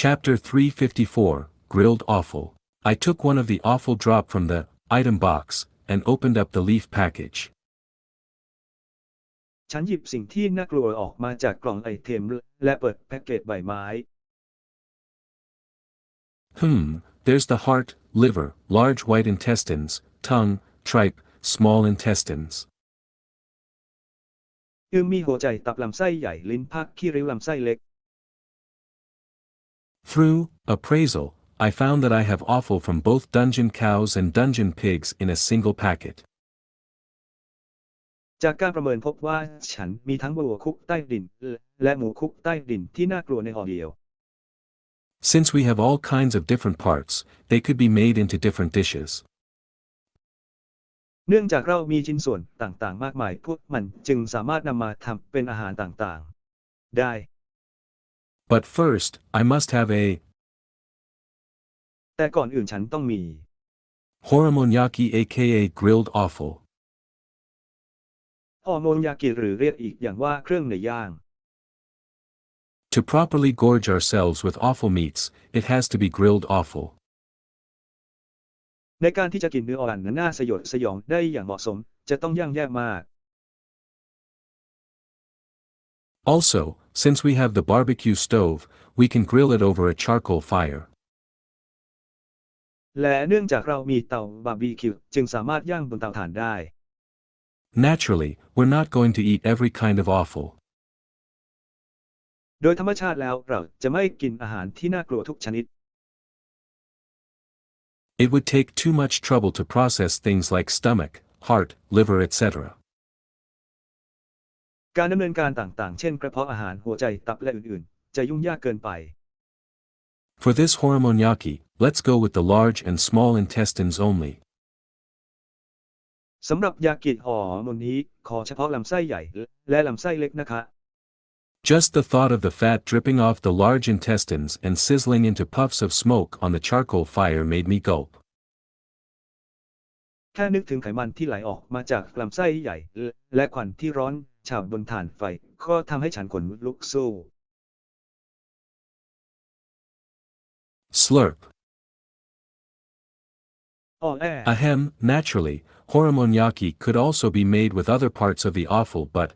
Chapter 354, Grilled Offal. I took one of the offal drop from the item box and opened up the leaf package. ฉันหยิบสิ่งที่น่ากลัวออกมาจากกล่องไอเทมและเปิดแพ็กเกจใบไม้ There's the heart, liver, large white intestines, tongue, tripe, small intestines. มีหัวใจตับลำไส้ใหญ่ลิ้นพักขี้ริ้วลำไส้เล็ก Through appraisal, I found that I have offal from both dungeon cows and dungeon pigs in a single packet. จากการประเมินพบว่าฉันมีทั้งวัวคุกใต้ดินและหมูคุกใต้ดินที่น่ากลัวในห่อเดียว Since we have all kinds of different parts, they could be made into different dishes. เนื่องจากเรามีชิ้นส่วนต่างๆมากมายพวกมันจึงสามารถนำมาทำเป็นอาหารต่างๆได้ But first, I must have a แต่ก่อนอื่นฉันต้องมี horomonyaki aka grilled offal. ฮอร์โมนยากิหรือเรียกอีกอย่างว่าเครื่องเนื้อย่าง To properly gorge ourselves with offal meats, it has to be grilled offal. ในการที่จะกินเนื้ออ่อนน่าสยดสยองได้อย่างเหมาะสมจะต้องย่างแย่มาก Also, since we have the barbecue stove, we can grill it over a charcoal fire. และเนื่องจากเรามีเตาบาร์บีคิวจึงสามารถย่างบนเตาถ่านได้ Naturally, we're not going to eat every kind of offal. โดยธรรมชาติแล้วเราจะไม่กินอาหารที่น่ากลัวทุกชนิด It would take too much trouble to process things like stomach, heart, liver, etc. การดำเนินการต่างๆเช่นกระเพาะอาหารหัวใจตับและอื่นๆจะยุ่งยากเกินไป For this horomonyaki, let's go with the large and small intestines only. สำหรับยากิฮอร์โมนนี้ขอเฉพาะลำไส้ใหญ่และลำไส้เล็กนะคะ Just the thought of the fat dripping off the large intestines and sizzling into puffs of smoke on the charcoal fire made me gulp. แค่นึกถึงไขมันที่ไหลออกมาจากลำไส้ใหญ่และควันที่ร้อนฉ่าบนถ่านไฟก็ทำให้ฉันขนลุกสู้ Slurp. อ้อแอ Ahem, naturally, horomonyaki could also be made with other parts of the offal but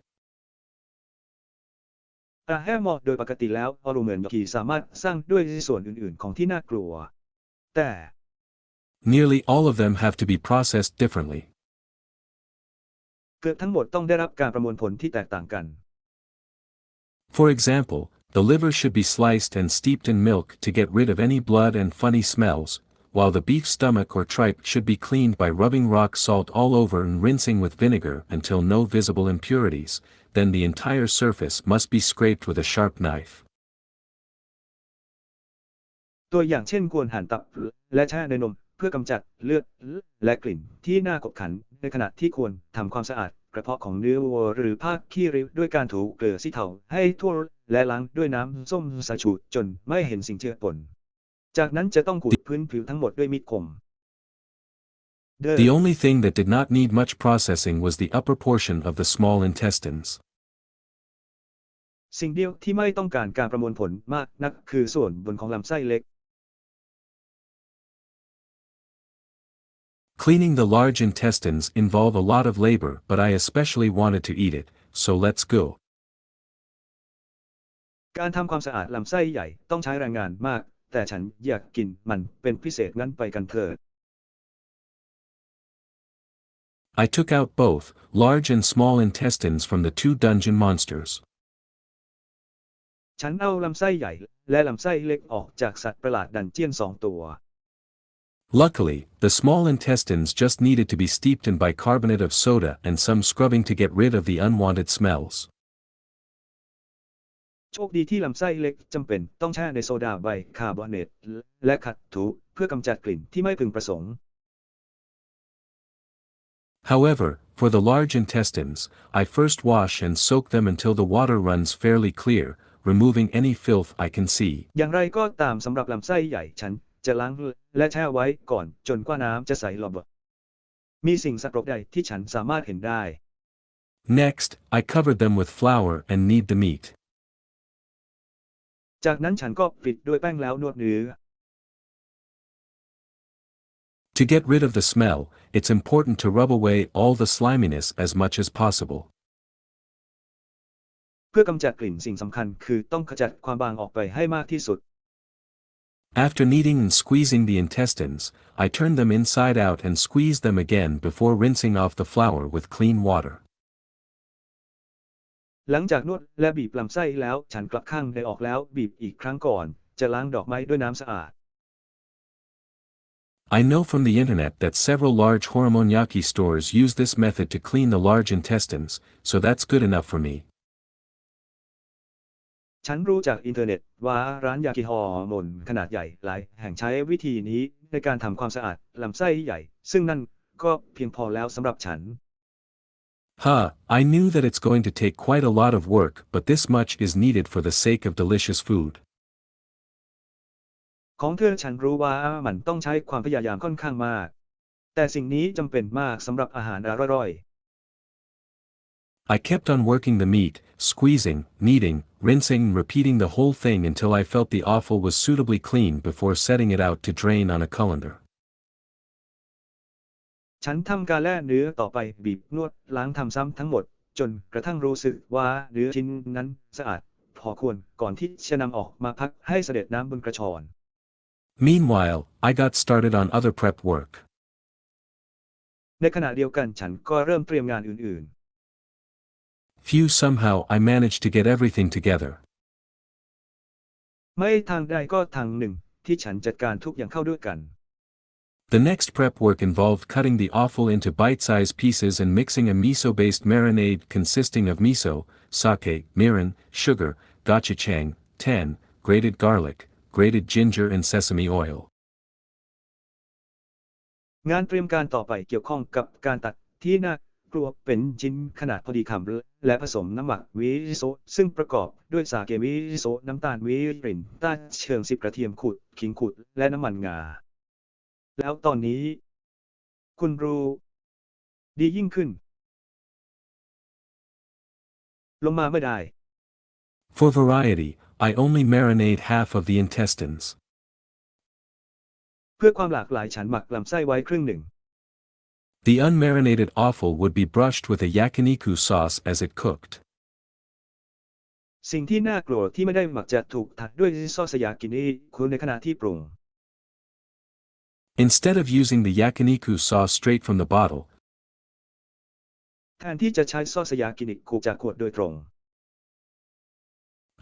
แฮมโดยปกติแล้วฮอร์โมนยากิสามารถสร้างด้วยส่วนอื่นๆของที่น่ากลัวแต่ nearly all of them have to be processed differently. เกือบทั้งหมดต้องได้รับการประมวลผลที่แตกต่างกัน For example, the liver should be sliced and steeped in milk to get rid of any blood and funny smells, while the beef stomach or tripe should be cleaned by rubbing rock salt all over and rinsing with vinegar until no visible impurities, then the entire surface must be scraped with a sharp knife. ตัวอย่างเช่นควรหั่นตับและแช่ในนมเพื่อกำจัดเลือดและกลิ่นที่น่าขบขันในขณะที่ควรทำความสะอาดกระเพาะของเนื้อวัวหรือผ้าขี้ริ้วด้วยการถูเกลือสีเทาให้ทั่วและล้างด้วยน้ำส้มสายชูจนไม่เห็นสิ่งเจือปนจากนั้นจะต้องขูดพื้นผิวทั้งหมดด้วยมีดคม The only thing that did not need much processing was the upper portion of the small intestines. สิ่งเดียวที่ไม่ต้องการการประมวลผลมากนักคือส่วนบนของลำไส้เล็ก Cleaning the large intestines involve a lot of labor, but I especially wanted to eat it, so let's go. การทำความสะอาดลำไส้ใหญ่ต้องใช้แรงงานมากแต่ฉันอยากกินมันเป็นพิเศษงั้นไปกันเถิด I took out both, large and small intestines from the two dungeon monsters. ฉันเอาลำไส้ใหญ่และลำไส้เล็กออกจากสัตว์ประหลาดดันเจียน2 ตัว Luckily, the small intestines just needed to be steeped in bicarbonate of soda and some scrubbing to get rid of the unwanted smells. โชคดีที่ลำไส้เล็กจำเป็นต้องแช่ในโซดาไบคาร์บอเนตและขัดถูเพื่อกำจัดกลิ่นที่ไม่พึงประสงค์ However, for the large intestines, I first wash and soak them until the water runs fairly clear, removing any filth I can see. อย่างไรก็ตามสำหรับลำไส้ใหญ่ฉันจะล้างและแช่ไว้ก่อนจนกว่าน้ำจะใสหลบมีสิ่งสกปรกใดที่ฉันสามารถเห็นได้ Next, I covered them with flour and knead the meat. จากนั้นฉันก็ปิดด้วยแป้งแล้วนวดเนื้อ To get rid of the smell, it's important to rub away all the sliminess as much as possible. เพื่อกำจัดกลิ่นสิ่งสำคัญคือต้องขจัดความบางออกไปให้มากที่สุด After kneading and squeezing the intestines, I turn them inside out and squeeze them again before rinsing off the flour with clean water. หลังจากนวดและบีบลำไส้แล้วฉันกลับข้างในออกแล้วบีบอีกครั้งก่อนจะล้างดอกไม้ด้วยน้ำสะอาด I know from the internet that several large horomonyaki stores use this method to clean the large intestines, so that's good enough for me. ฉันรู้จากอินเทอร์เน็ตว่าร้านยากิฮอร์โมนขนาดใหญ่หลายแห่งใช้วิธีนี้ในการทำความสะอาดลำไส้ใหญ่ซึ่งนั่นก็เพียงพอแล้วสำหรับฉัน I knew that it's going to take quite a lot of work, but this much is needed for the sake of delicious food. ของเธอฉันรู้ว่ามันต้องใช้ความพยายามค่อนข้างมากแต่สิ่งนี้จำเป็นมากสำหรับอาหารอร่อย I kept on working the meat, squeezing, kneading, rinsing and repeating the whole thing until I felt the offal was suitably clean before setting it out to drain on a colander. ฉันทำการแล่เนื้อต่อไปบีบนวดล้างทำซ้ำทั้งหมดจนกระทั่งรู้สึกว่าเนื้อชิ้นนั้นสะอาดพอควรก่อนที่จะนำออกมาพักให้เสด็จน้ำบนกระชอน Meanwhile, I got started on other prep work. ในขณะเดียวกันฉันก็เริ่มเตรียมงานอื่น Somehow I managed to get everything together. ๆไม่ทางใดก็ทางหนึ่งที่ฉันจัดการทุกอย่างเข้าด้วยกัน The next prep work involved cutting the offal into bite-sized pieces and mixing a miso-based marinade consisting of miso, sake, mirin, sugar, gochujang, tan, grated garlic, grated ginger and sesame oil. งานเตรียมการต่อไปเกี่ยวข้องกับการตัดที่น่ากลัวเป็นชิ้นขนาดพอดีคำและผสมน้ำหมักวิโซซึ่งประกอบด้วยสาเกวิโซน้ำตาลวิรินต้าเชิง10กระเทียมขูดขิงขูดและน้ำมันงาแล้วตอนนี้คุณรู้ดียิ่งขึ้นลงมาไม่ได้ For variety, I only marinate half of the intestines. เพื่อความหลากหลายฉันหมักลำไส้ไว้ครึ่งหนึ่ง The unmarinated offal would be brushed with a yakiniku sauce as it cooked. สิ่งที่น่ากลัวที่ไม่ได้หมักจะถูกทัดด้วยซอสยากินิคุในขณะที่ปรุง Instead of using the yakiniku sauce straight from the bottle, แทนที่จะใช้ซอสยากินิคุจากขวดโดยตรง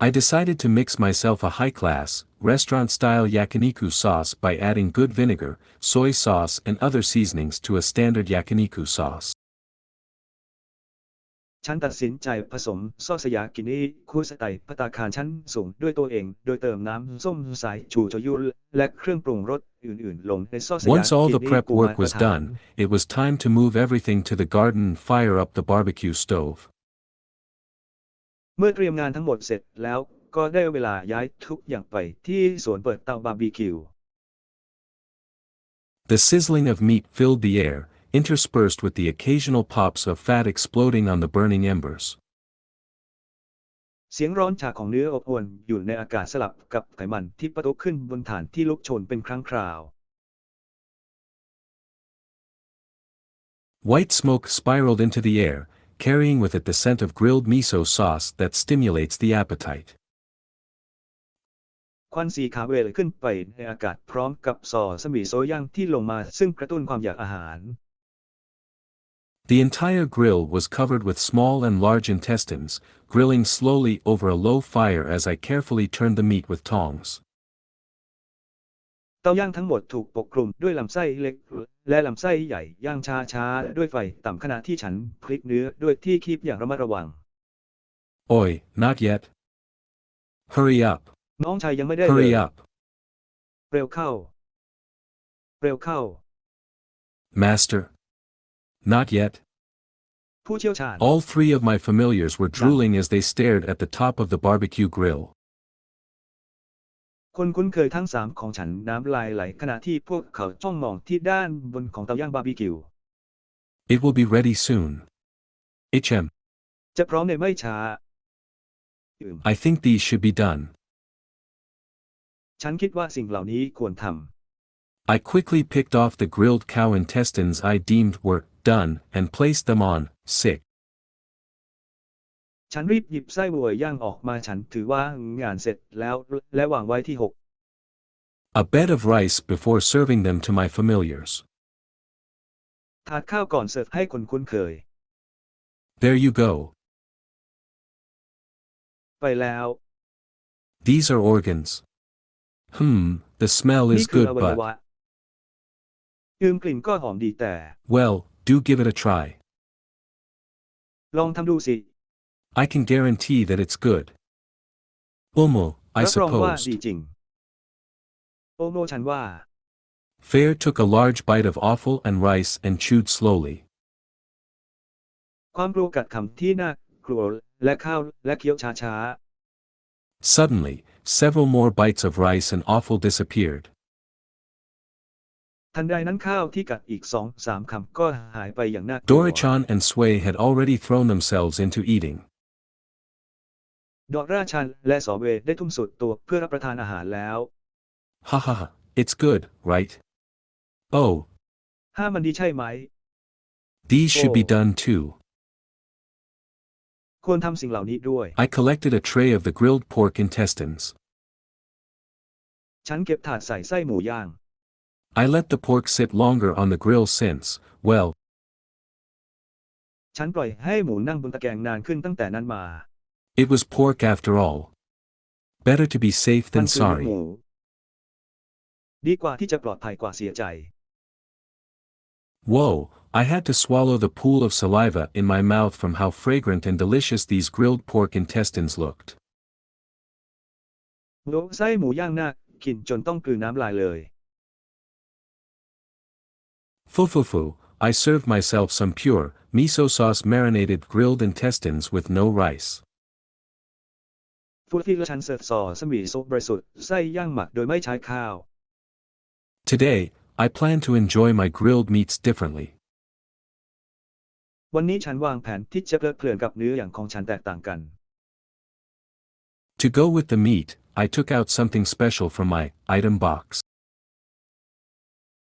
I decided to mix myself a high-class, restaurant-style yakiniku sauce by adding good vinegar, soy sauce and other seasonings to a standard yakiniku sauce. ฉันตัดสินใจผสมซอสยากินิคุสไตล์ภัตตาคารชั้นสูงด้วยตัวเองโดยเติมน้ำส้มสายชูโชยุและเครื่องปรุงรสอื่นๆลงในซอสยากินิ Once all the prep work was done, it was time to move everything to the garden and fire up the barbecue stove. เมื่อเตรียมงานทั้งหมดเสร็จแล้วก็ได้เวลาย้ายทุกอย่างไปที่สวนเปิดเตาบาร์บีคิว The sizzling of meat filled the air, interspersed with the occasional pops of fat exploding on the burning embers. เสียงร้อนฉาของเนื้ออบอวลอยู่ในอากาศสลับกับไขมันที่ปะทุขึ้นบนฐานที่ลุกโชนเป็นครั้งคราว White smoke spiraled into the air, carrying with it the scent of grilled miso sauce that stimulates the appetite. ควันสีขาวเวลขึ้นไปในอากาศพร้อมกับซอสมิโซย่างที่ลงมาซึ่งกระตุ้นความอยากอาหาร The entire grill was covered with small and large intestines, grilling slowly over a low fire as I carefully turned the meat with tongs. เตาย่างทั้งหมดถูกปกคลุมด้วยลำไส้เล็กและลำไส้ใหญ่ย่างช้าๆด้วยไฟต่ำขณะที่ฉันพลิกเนื้อด้วยที่คีบอย่างระมัดระวัง Oi, not yet. Hurry up. น้องชายยังไม่ได้เลย Hurry up. เร็วเข้าเร็วเข้า Master. Not yet. ผู้เชี่ยวชาญ All three of my familiars were drooling as they stared at the top of the barbecue grill. คนคุ้นเคยทั้งสามของฉันน้ำลายไหลขณะที่พวกเขาจ้องมองที่ด้านบนของเตาย่างบาร์บีคิว It will be ready soon. HM. จะพร้อมในไม่ช้า I think these should be done. ฉันคิดว่าสิ่งเหล่านี้ควรท I quickly picked off the grilled cow intestines I deemed were done and placed them on, sick. ำฉันรีบหยิบไส้วัวย่างออกมาฉันถือว่างานเสร็จแล้วและวางไว้ที่6 A bed of rice before serving them to my familiars. ถาดข้าวก่อนเสิร์ฟให้คนคุ้นเคย There you go. ไปแล้ว These are organs. The smell นี่ is คือ good อวัยวะ but, กลิ่นก็หอมดีแต่ well, do give it a try. ลองทำดูสิ I can guarantee that it's good. Umo, I รับรองว่า supposed. ดีจริง โอโมฉันว่า Fair took a large bite of offal and rice and chewed slowly. ความกลัวกัดคำที่น่ากลัวและข้าวและเคี้ยวช้า Suddenly, several more bites of rice and offal disappeared. ๆทันใดนั้นข้าวที่กัดอีก2-3 คำก็หายไปอย่างน่ากลัว Dorichan and Sway had already thrown themselves into eating. ดอราชันและสอเวได้ทุ่มสุดตัวเพื่อรับประทานอาหารแล้ว Ha ha ha, it's good, right? Oh, ห้ามันดีใช่ไหม these should be Oh. done too. ควรทำสิ่งเหล่านี้ด้วย I collected a tray of the grilled pork intestines. ฉันเก็บถาดใส่ไส้หมูย่าง I let the pork sit longer on the grill since, well, ฉันปล่อยให้หมูนั่งบนตะแกรงนานขึ้นตั้งแต่นั้นมา it was pork after all. Better to be safe มัน than คือเนื้อหมู sorry. ดีกว่าที่จะปลอดภัยกว่าเสียใจ Whoa, I had to swallow the pool of saliva in my mouth from how fragrant and delicious these grilled pork intestines looked. ไส้หมูย่างน่ากินจนต้องกลืนน้ำลายเลย Fufufu, I served myself some pure, miso sauce marinated grilled intestines with no rice. ฟูดฟิลฉันเสิร์ฟซอสหมี่ซุปบริสุทธิ์ไส้ย่างหมักโดยไม่ใช้ข้าว Today, I plan to enjoy my grilled meats differently. วันนี้ฉันวางแผนที่จะเพลิดเพลินกับเนื้ออย่างของฉันแตกต่างกัน To go with the meat, I took out something special from my item box.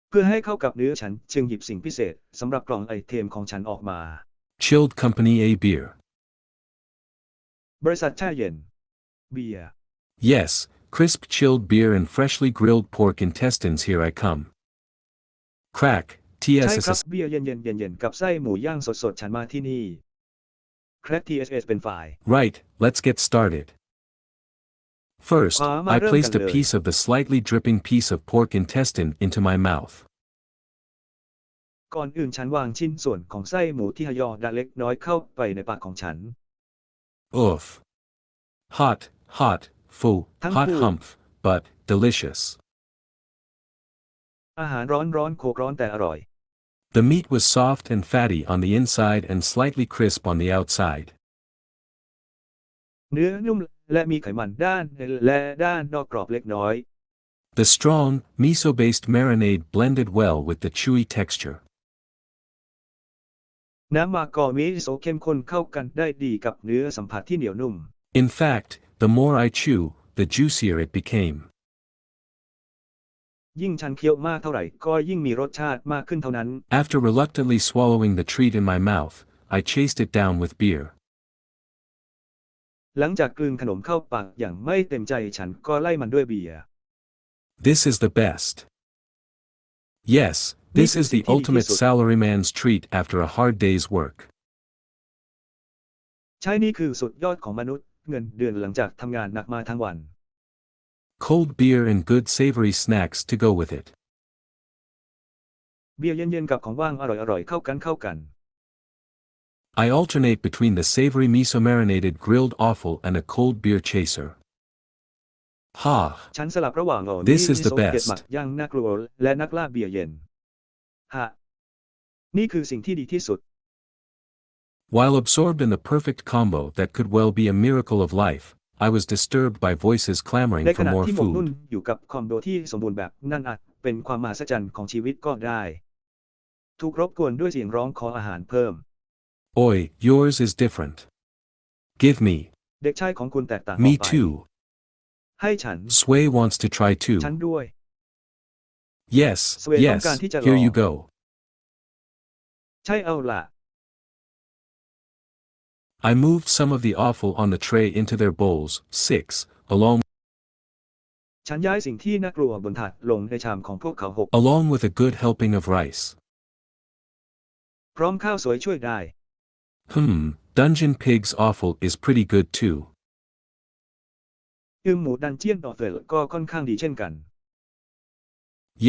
เพื่อให้เข้ากับเนื้อฉันจึงหยิบสิ่งพิเศษสำหรับกล่องไอเทมของฉันออกมา Chilled Company A beer. บริษัทแช่เย็นเบียร์ Yes, crisp chilled beer and freshly grilled pork intestines, here I come. Crack, ใช่ครับ TSS. เบียร์เย็นๆกับไส้หมูย่างสดๆฉันมาที่นี่แครก TSS เป็นฝ่าย Right, let's get started. First, I placed a piece of the slightly dripping piece of pork intestine into my mouth. ก่อนอื่นฉันวางชิ้นส่วนของไส้หมูที่หยอดเล็กน้อยเข้าไปในปากของฉัน Oof. Hot, full, hot humph, but delicious. อาหารร้อนโคกร้อนแต่อร่อย The meat was soft and fatty on the inside and slightly crisp on the outside. เนื้อนุ่มและมีไขมันด้านในและด้านนอกกรอบเล็กน้อย The strong, miso-based marinade blended well with the chewy texture. น้ำมากอมิโซะเข้มข้นเข้ากันได้ดีกับเนื้อสัมผัสที่เหนียวนุ่ม In fact, the more I chew, the juicier it became. ยิ่งฉันเคี้ยวมากเท่าไหร่ก็ยิ่งมีรสชาติมากขึ้นเท่านั้น After reluctantly swallowing the treat in my mouth, I chased it down with beer. หลังจากกลืนขนมเข้าปากอย่างไม่เต็มใจฉันก็ไล่มันด้วยเบียร์ This is the best. Yes, this is the ultimate salaryman's treat after a hard day's work. ใช่นี่คือสุดยอดของมนุษย์เงินเดือนหลังจากทำงานหนักมาทั้งวัน Cold beer and good savory snacks to go with it. เบียร์เย็นๆกับของว่างอร่อยๆเข้ากัน I alternate between the savory miso marinated grilled offal and a cold beer chaser. Ha! ฉันสลับระหว่างThis is the มิโซะเก็บ best. หมักย่างน่ากลัวและนักล่าเบียร์เย็นฮะนี่คือสิ่งที่ดีที่สุด While absorbed in the perfect combo that could well be a miracle of life, I was disturbed by voices ใน clamoring ข for ณะ more ที่หมกมุ่น food. อยู่กับคอมโดที่สมบูรณ์แบบนั่นอาจเป็นความมหัศจรรย์ของชีวิตก็ได้ถูกรบกวนด้วยเสียงร้องขออาหารเพิ่ม Oi, yours is different. Give me. เด็กชายของคุณแตกต่างออก Me ไป too. ให้ฉัน Sway wants to try too. ฉันด้วย Yes, Sway ต้อง yes, การที่จะ here ลอง you go. ใช่เอาล่ะ I moved some of the offal on the tray into their bowls, 6, along ฉันย้ายสิ่งที่น่ากลัวบนถาดลงในชามของพวกเขา6 along with a good helping of rice. พร้อมข้าวสวยช่วยได้ Dungeon Pig's offal is pretty good too. หมูดันเจียนดอเฟลก็ค่อนข้างดีเช่นกัน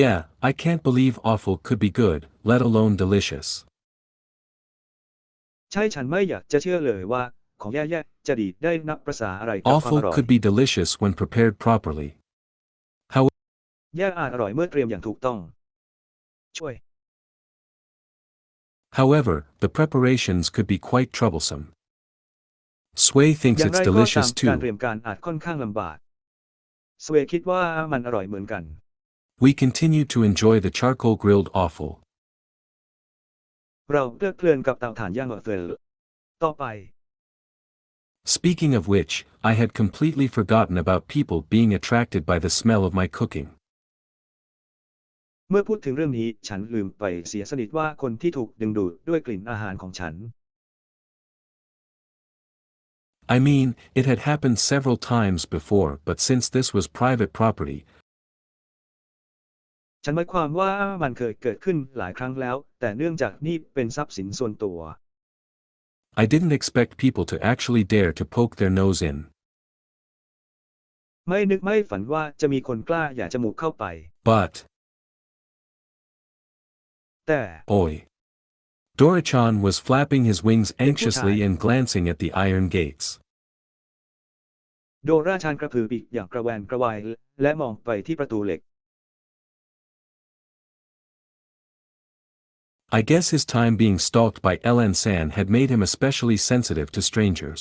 Yeah, I can't believe offal could be good, let alone delicious. ใช่ฉันไม่อยากจะเชื่อเลยว่าของแย่ๆจะดีได้นับประสาอะไรกับความอ Offal ร่อย could be delicious when prepared properly. แย่อาจอร่อยเมื่อเตรียมอย่างถูกต้องช่วย However, the preparations could be quite troublesome. Sway อ thinks ย่างไร it's ก็ตาม delicious การเตรี too. ยมการอาจค่อนข้างลำบากสเวย์คิดว่ามันอร่อยเหมือนกัน We continue to enjoy the charcoal grilled offal. เราเพลิดเพลินกับเตาถ่านย่างดอเฟลต่อไป Speaking of which, I had completely forgotten about people being attracted by the smell of my cooking. เมื่อพูดถึงเรื่องนี้ฉันลืมไปเสียสนิทว่าคนที่ถูกดึงดูดด้วยกลิ่นอาหารของฉัน I mean, it had happened several times before, but since this was private property, ฉันหมายความว่ามันเคยเกิดขึ้นหลายครั้งแล้วแต่เนื่องจากนี่เป็นทรัพย์สินส่วนตัว I didn't expect people to actually dare to poke their nose in. ไม่นึกไม่ฝันว่าจะมีคนกล้าอย่าจมูกเข้าไป But, แต่ oi. Dorichan was flapping his wings anxiously and glancing at the iron gates. โดราชันกระพือปีกอย่างกระแวนกระวายและมองไปที่ประตูเหล็ก I guess his time being stalked by Ellen San had made him especially sensitive to strangers.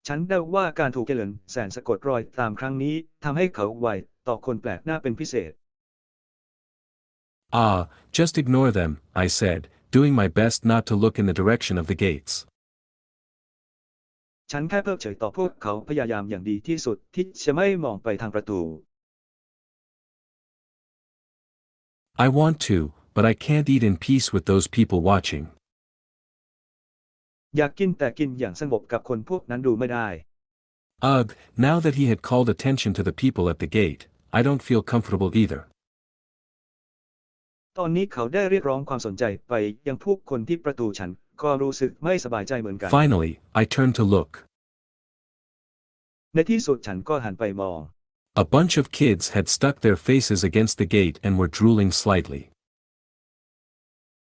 ฉันเดาว่าการถูกเกลินแสนสะกดรอยตามครั้งนี้ทำให้เขาไวต่อคนแปลกหน้าเป็นพิเศษ Ah, just ignore them, I said, doing my best not to look in the direction of the gates. ฉันแค่เพิกเฉยต่อพวกเขาพยายามอย่างดีที่สุดที่จะไม่มองไปทางประตู I want to, but I can't eat in peace with those people watching. อยากกินแต่กินอย่างสงบกับคนพวกนั้นดูไม่ได้ Ugh, now that he had called attention to the people at the gate, I don't feel comfortable either. ตอนนี้เขาได้เรียกร้องความสนใจไปยังผู้คนที่ประตูฉันก็รู้สึกไม่สบายใจเหมือนกัน Finally, I turned to look. ในที่สุดฉันก็หันไปมอง A bunch of kids had stuck their faces against the gate and were drooling slightly.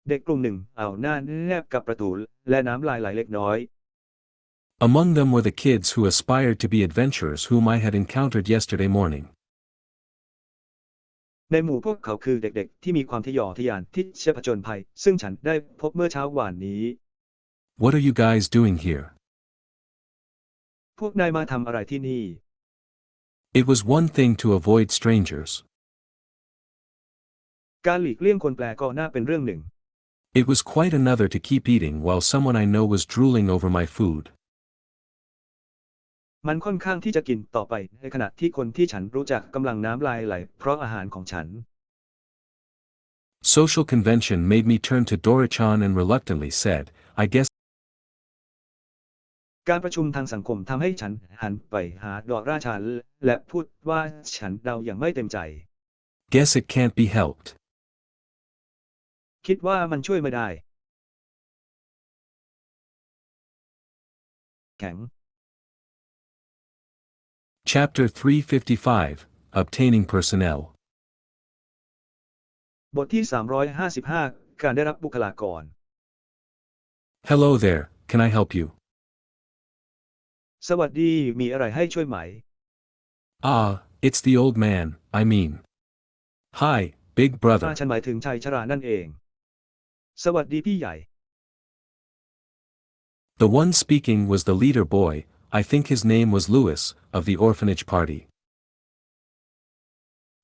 เด็กกลุ่มหนึ่งเอาหน้าแนบกับประตูและน้ำลายไหลเล็กน้อย Among them were the kids who aspired to be adventurers whom I had encountered yesterday morning. ในหมู่พวกเขาคือเด็กๆที่มีความทะยอทะยานที่จะผจญภัยซึ่งฉันได้พบเมื่อเช้าวานนี้ What are you guys doing here? พวกนายมาทำอะไรที่นี่ It was one thing to avoid strangers. การหลีกเลี่ยงคนแปลกก็น่าเป็นเรื่องหนึ่ง It was quite another to keep eating while someone I know was drooling over my food. มันค่อนข้างที่จะกินต่อไปในขณะที่คนที่ฉันรู้จักกำลังน้ำลายไหลเพราะอาหารของฉัน Social convention made me turn to Dorichan and reluctantly said, I guess การประชุมทางสังคมทำให้ฉันหันไปหาดอกราชาและพูดว่าฉันเดาอย่างไม่เต็มใจ guess it can't be helped. คิดว่ามันช่วยไม่ได้แข็ง Chapter 355, Obtaining Personnel. บทที่355การได้รับบุคลากร Hello there, can I help you? สวัสดีมีอะไรให้ช่วยไหม Ah, it's the old man, I mean. Hi, big brother. ฉันหมายถึงชายชรานั่นเองสวัสดีพี่ใหญ่ The one speaking was the leader boy, I think his name was Louis, of the orphanage party.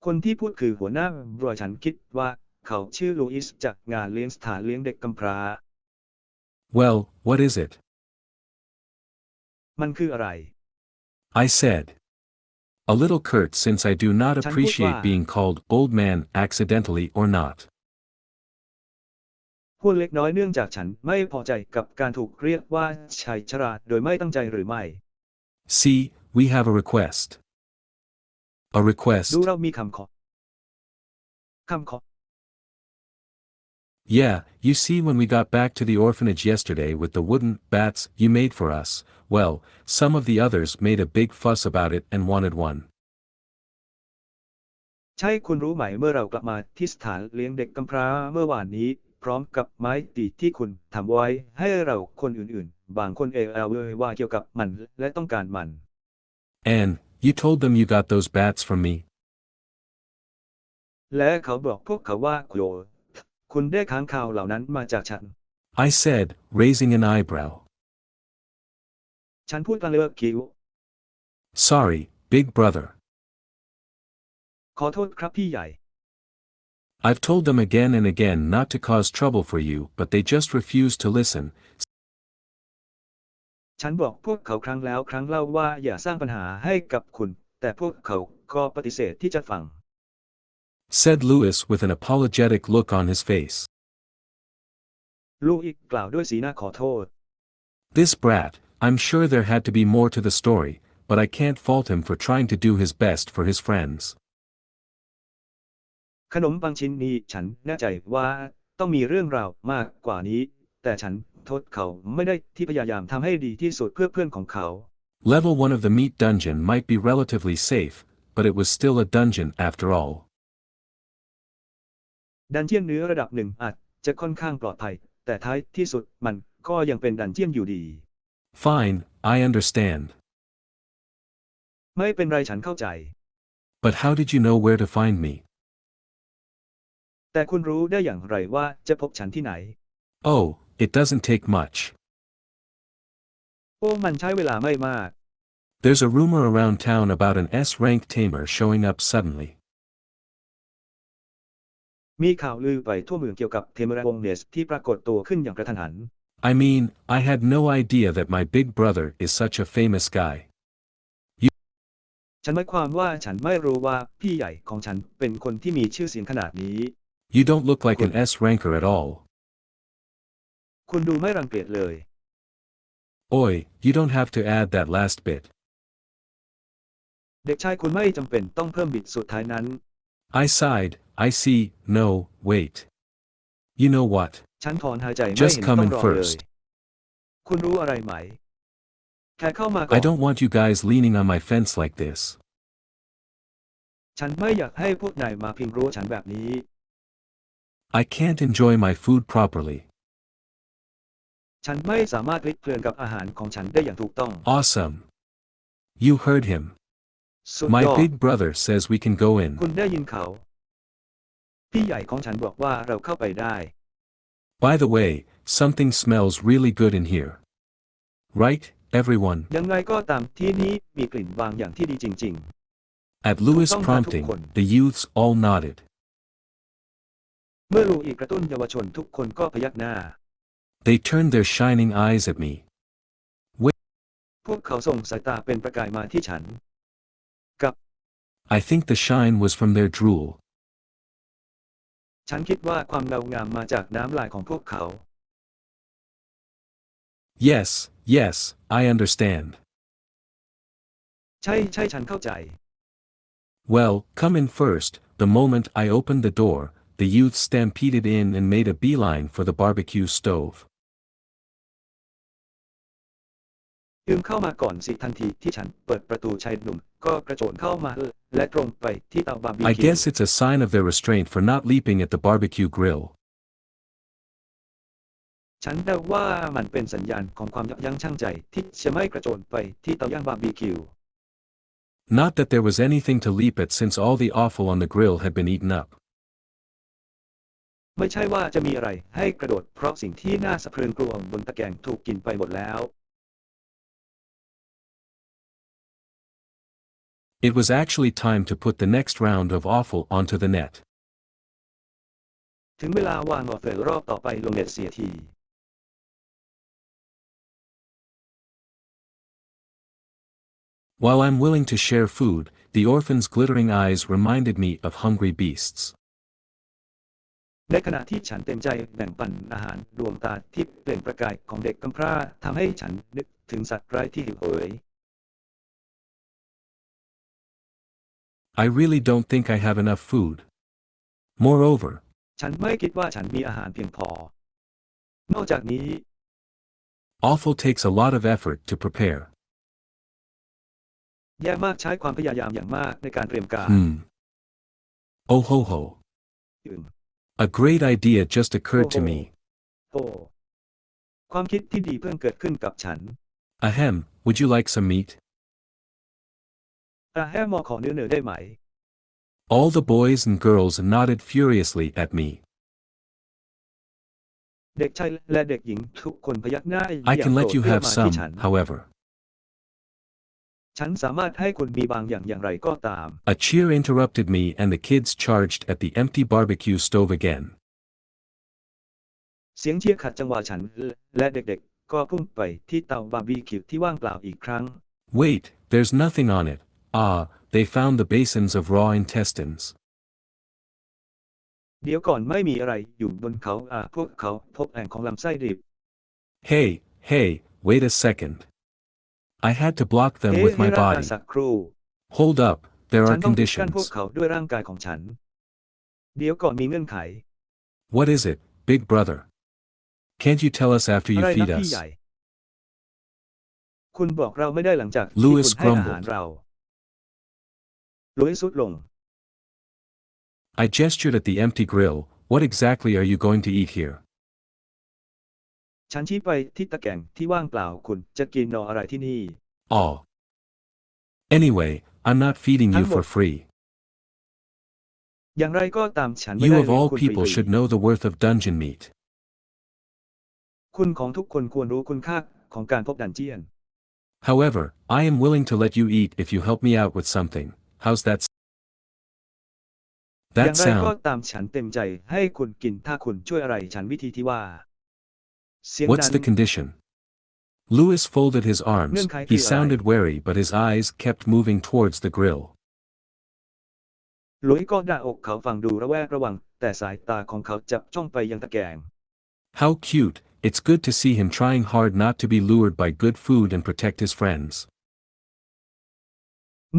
คนที่พูดคือหัวหน้าบรอยฉันคิดว่าเขาชื่อลูอิสจากงานเลี้ยงสถานเลี้ยงเด็กกำพร้า Well, what is it? มันคืออะไร I said. A little curt since I do not ฉันพูดว่า appreciate being called old man accidentally or not. พูดเล็กน้อยเนื่องจากฉันไม่พอใจกับการถูกเรียกว่าชายชราโดยไม่ตั้งใจหรือไม่ See, we have a request. A ดู request. เรามีคำขอ Yeah, you see when we got back to the orphanage yesterday with the wooden bats you made for us, well, some of the others made a big fuss about it and wanted one. ใช่คุณรู้ไหมเมื่อเรากลับมาที่สถานเลี้ยงเด็กกำพร้าเมื่อวานนี้พร้อมกับไม้ตีที่คุณทำไว้ให้เราคนอื่นๆบางคนเลยว่าเกี่ยวกับมันและต้องการมัน And, you told them you got those bats from me? และเขาบอกพวกเขาว่าคุณได้ค้างคาวเหล่านั้นมาจากฉัน I said, raising an eyebrow. ฉันพูดกลางเลยว่าคิ้ว Sorry, big brother. ขอโทษครับพี่ใหญ่ I've told them again and again not to cause trouble for you, but they just refuse to listen. ฉันบอกพวกเขาครั้งแล้วครั้งเล่าว่าอย่าสร้างปัญหาให้กับคุณแต่พวกเขาก็ปฏิเสธที่จะฟัง Said Lewis with an apologetic look on his face. ลูกอีกกล่าวด้วยสีหน้าขอโทษ This brat, I'm sure there had to be more to the story, but I can't fault him for trying to do his best for his friends. ขนมปังชิ้นนี้ฉันแน่ใจว่าต้องมีเรื่องราวมากกว่านี้แต่ฉันโทษเขาไม่ได้ที่พยายามทำให้ดีที่สุดเพื่อเพื่อนของเขา Level 1 of the meat dungeon might be relatively safe, but it was still a dungeon after all. ดันเจียนเนื้อระดับหนึ่งอาจจะค่อนข้างปลอดภัยแต่ท้ายที่สุดมันก็ยังเป็นดันเจียนอยู่ดี Fine, I understand. ไม่เป็นไรฉันเข้าใจ But how did you know where to find me? แต่คุณรู้ได้อย่างไรว่าจะพบฉันที่ไหน Oh, it doesn't take much. โอ้มันใช้เวลาไม่มาก There's a rumor around town about an S-rank tamer showing up suddenly. มีข่าวลือไปทั่วเมืองเกี่ยวกับเทมระวงเนสที่ปรากฏตัวขึ้นอย่างกระทันหัน I mean, I had no idea that my big brother is such a famous guy. ฉันหมายความว่าฉันไม่รู้ว่าพี่ใหญ่ของฉันเป็นคนที่มีชื่อเสียงขนาดนี้ You don't look like an S-ranker at all. คุณดูไม่รังเกียจเลย Oi, you don't have to add that last bit. เด็กชายคุณไม่จำเป็นต้องเพิ่มบิดสุดท้ายนั้น I sighed, I see, no, wait. You know what? ฉันถอนหายใจไม่ Just เห็น come ต้อ in งรอเลย first. คุณรู้อะไรไหมแค่เข้ามาก่อ I น don't want you guys leaning on my fence like this. ฉันไม่อยากให้พวกนายมาพิงรั้วฉันแบบนี้ I can't enjoy my food properly. ฉันไม่สามารถเพลิดเพลินกับอาหารของฉันได้อย่างถูกต้อง Awesome. You heard him. สุด My ยอด big brother says we can go in. คุณได้ยินเขาพี่ใหญ่ของฉันบอกว่าเราเข้าไปได้ By the way, something smells really good in here. Right, everyone? ยังไงก็ตามที่นี้มีกลิ่นบางอย่างที่ดีจริง At Lewis' Không, prompting, không. the youths all nodded. ๆ เมื่อลูกอีกกระตุ้นเยาวชนทุกคนก็พยักหน้า They turned their shining eyes at me. พวกเขาส่งสายตาเป็นประกายมาที่ฉัน I think the shine was from their drool. ฉันคิดว่าความเงางามมาจากน้ำลายของพวกเขา Yes, yes, I understand. ใช่ฉันเข้าใจ Well, come in first. The moment I opened the door, the youth stampeded in and made a beeline for the barbecue stove. เข้ามาก่อนสิทันทีที่ฉันเปิดประตูชายหนุ่มก็กระโจนเข้ามาและตรงไปที่เตาบาร์บี I คิว guess it's a sign of their restraint for not leaping at the barbecue grill. ฉันเดาว่ามันเป็นสัญญาณของความยับยั้งชั่งใจที่จะไม่กระโจนไปที่เตาย่างบาร์บีคิว Not that there was anything to leap at since all the offal on the grill had been eaten up. ไม่ใช่ว่าจะมีอะไรให้กระโดดเพราะสิ่งที่น่าสะพรึงกลัวบนตะแกรงถูกกินไปหมดแล้ว It was actually time to put the next round of offal onto the net. ถึงเวลาวางออฟเฟอร์รอบต่อไปลงเน็ตเสียที While I'm willing to share food, the orphan's glittering eyes reminded me of hungry beasts. ในขณะที่ฉันเต็มใจแบ่งปันอาหารดวงตาที่เปล่งประกายของเด็กกำพร้าทำให้ฉันนึกถึงสัตว์ร้ายที่หิวโหย I really don't think I have enough food. Moreover, ฉันไม่คิดว่าฉันมีอาหารเพียงพอ นอกจากนี้ offal takes a lot of effort to prepare. แย่มากใช้ความพยายามอย่างมากในการเตรียมการ Oh ho ho. A great idea just occurred to me. โอ้ความคิดที่ดีเพิ่งเกิดขึ้นกับฉัน Ahem, would you like some meat? แฮมมอขอเนื้อได้ไหม All the boys and girls nodded furiously at me. เด็กชายและเด็กหญิงทุกคนพยักหน้า I can let you have มาที่ some, ฉัน however. ฉันสามารถให้คุณมีบางอย่างไรก็ตาม A cheer interrupted me and the kids charged at the empty barbecue stove again. เสียงเชียร์ขัดจังหวะฉันและเด็กๆก็พุ่งไปที่เตาบาร์บีคิวที่ว่างเปล่าอีกครั้ง Wait, there's nothing on it. Ah, they found the basins of raw intestines. เดี๋ยวก่อนไม่มีอะไรอยู่บนเขาพวกเขาพบแอ่งของลำไส้ดิบ Hey, wait a second. I had to block them with my ให้ร่างกาย body. สักครู่ Hold up, there ฉั are นต้องปิดกั้นพวก conditions. เขาด้วยร่างกายของฉัน เดี๋ยวก่อนมีเงื่อนไข What is it, big brother? Can't you tell us after อะ you ไร feed นะพี่ us? ใหญ่ คุณบอกเราไม่ได้หลังจากที่ Louis คุณให้อาหาร grumbled. เรา ลุยสุดลง I gestured at the empty grill. What exactly are you going to eat here? ฉันชี้ไปที่ตะแกรงที่ว่างเปล่าคุณจะกินนออะไรที่นี่ Oh. Anyway, I'm not feeding you for free. อย่างไรก็ตามฉันไม่ You ได้ of เลี้ยง all คุณฟ people รี should know the worth of dungeon meat. ๆคุณของทุกคนควรรู้คุณค่าของการพบดันเจียน However, I am willing to let you eat if you help me out with something. How's that? อย่า That งไรก็ sound. ตามฉันเต็มใจให้คุณกินถ้าคุณช่วยอะไรฉันวิธีที่ว่า เสียง What's นั้น the condition? Louis folded his arms. Nương khai He kia sounded lại. wary, but his eyes kept moving towards the grill. หลุยส์ก็หน้าอกเขาฟังดูระแวดระวังแต่สายตาของเขาจับจ้องไปยังตะแกรง How cute. It's good to see him trying hard not to be lured by good food and protect his friends.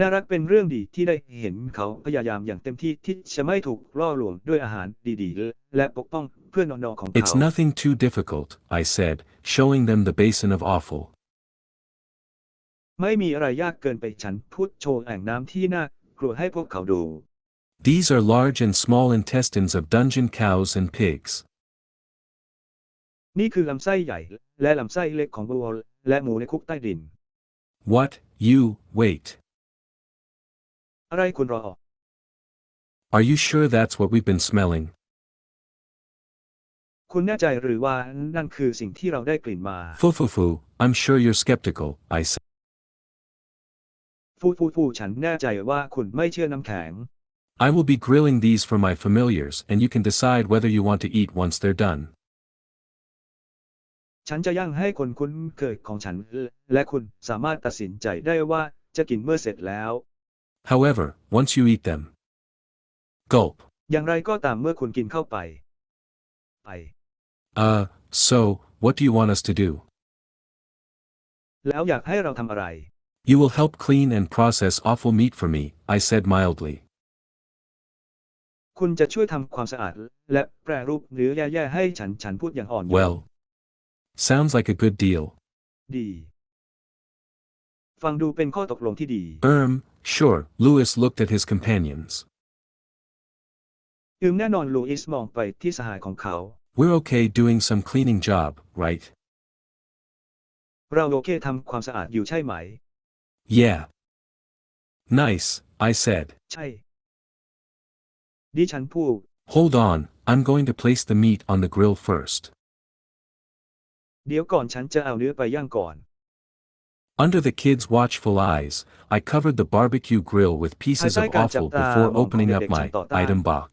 น่ารักเป็นเรื่องดีที่ได้เห็นเขาพยายามอย่างเต็มที่ที่จะไม่ถูกล่อลวงด้วยอาหารดีๆและปกป้องเพื่อนนอนของ It's เขา nothing too difficult, I said, showing them the basin of offal. ไม่มีอะไรยากเกินไปฉันพูดโชว์แอ่งน้ำที่น่ากลัวให้พวกเขาดู These are large and small intestines of dungeon cows and pigs. นี่คือลำไส้ใหญ่และลำไส้เล็กของวัวและหมูในคุกใต้ดิน What? You, wait. อะไรคุณรอ Are you sure that's what we've been smelling? คุณแน่ใจหรือว่านั่นคือสิ่งที่เราได้กลิ่นมา Fufufu, I'm sure you're skeptical, I said. ฟูฉันแน่ใจว่าคุณไม่เชื่อน้ำแข็ง I will be grilling these for my familiars and you can decide whether you want to eat once they're done. ฉันจะย่างให้คนคุ้นเคยของฉันและคุณสามารถตัดสินใจได้ว่าจะกินเมื่อเสร็จแล้ว However, once you eat them. Gulp. อย่างไรก็ตามเมื่อคุณกินเข้าไป So, what do you want us to do? แล้วอยากให้เราทำอะไร You will help clean and process offal meat for me, I said mildly. คุณจะช่วยทำความสะอาดและแปรรูปเนื้อแย่ๆให้ฉันพูดอย่างอ่อนโยน Well. Sounds like a good deal. ดีฟังดูเป็นข้อตกลงที่ดี Sure, Louis looked at his companions. แน่นอนลูอิสมองไปที่สหายของเขา We're okay doing some cleaning job, right? เราโอเคทำความสะอาดอยู่ใช่ไหม Yeah. Nice, I said. ใช่ ดิฉันพูด Hold on, I'm going to place the meat on the grill first. เดี๋ยวก่อนฉันจะเอาเนื้อไปย่างก่อน Under the kids' watchful eyes, I covered the barbecue grill with pieces of offal before opening up my item box.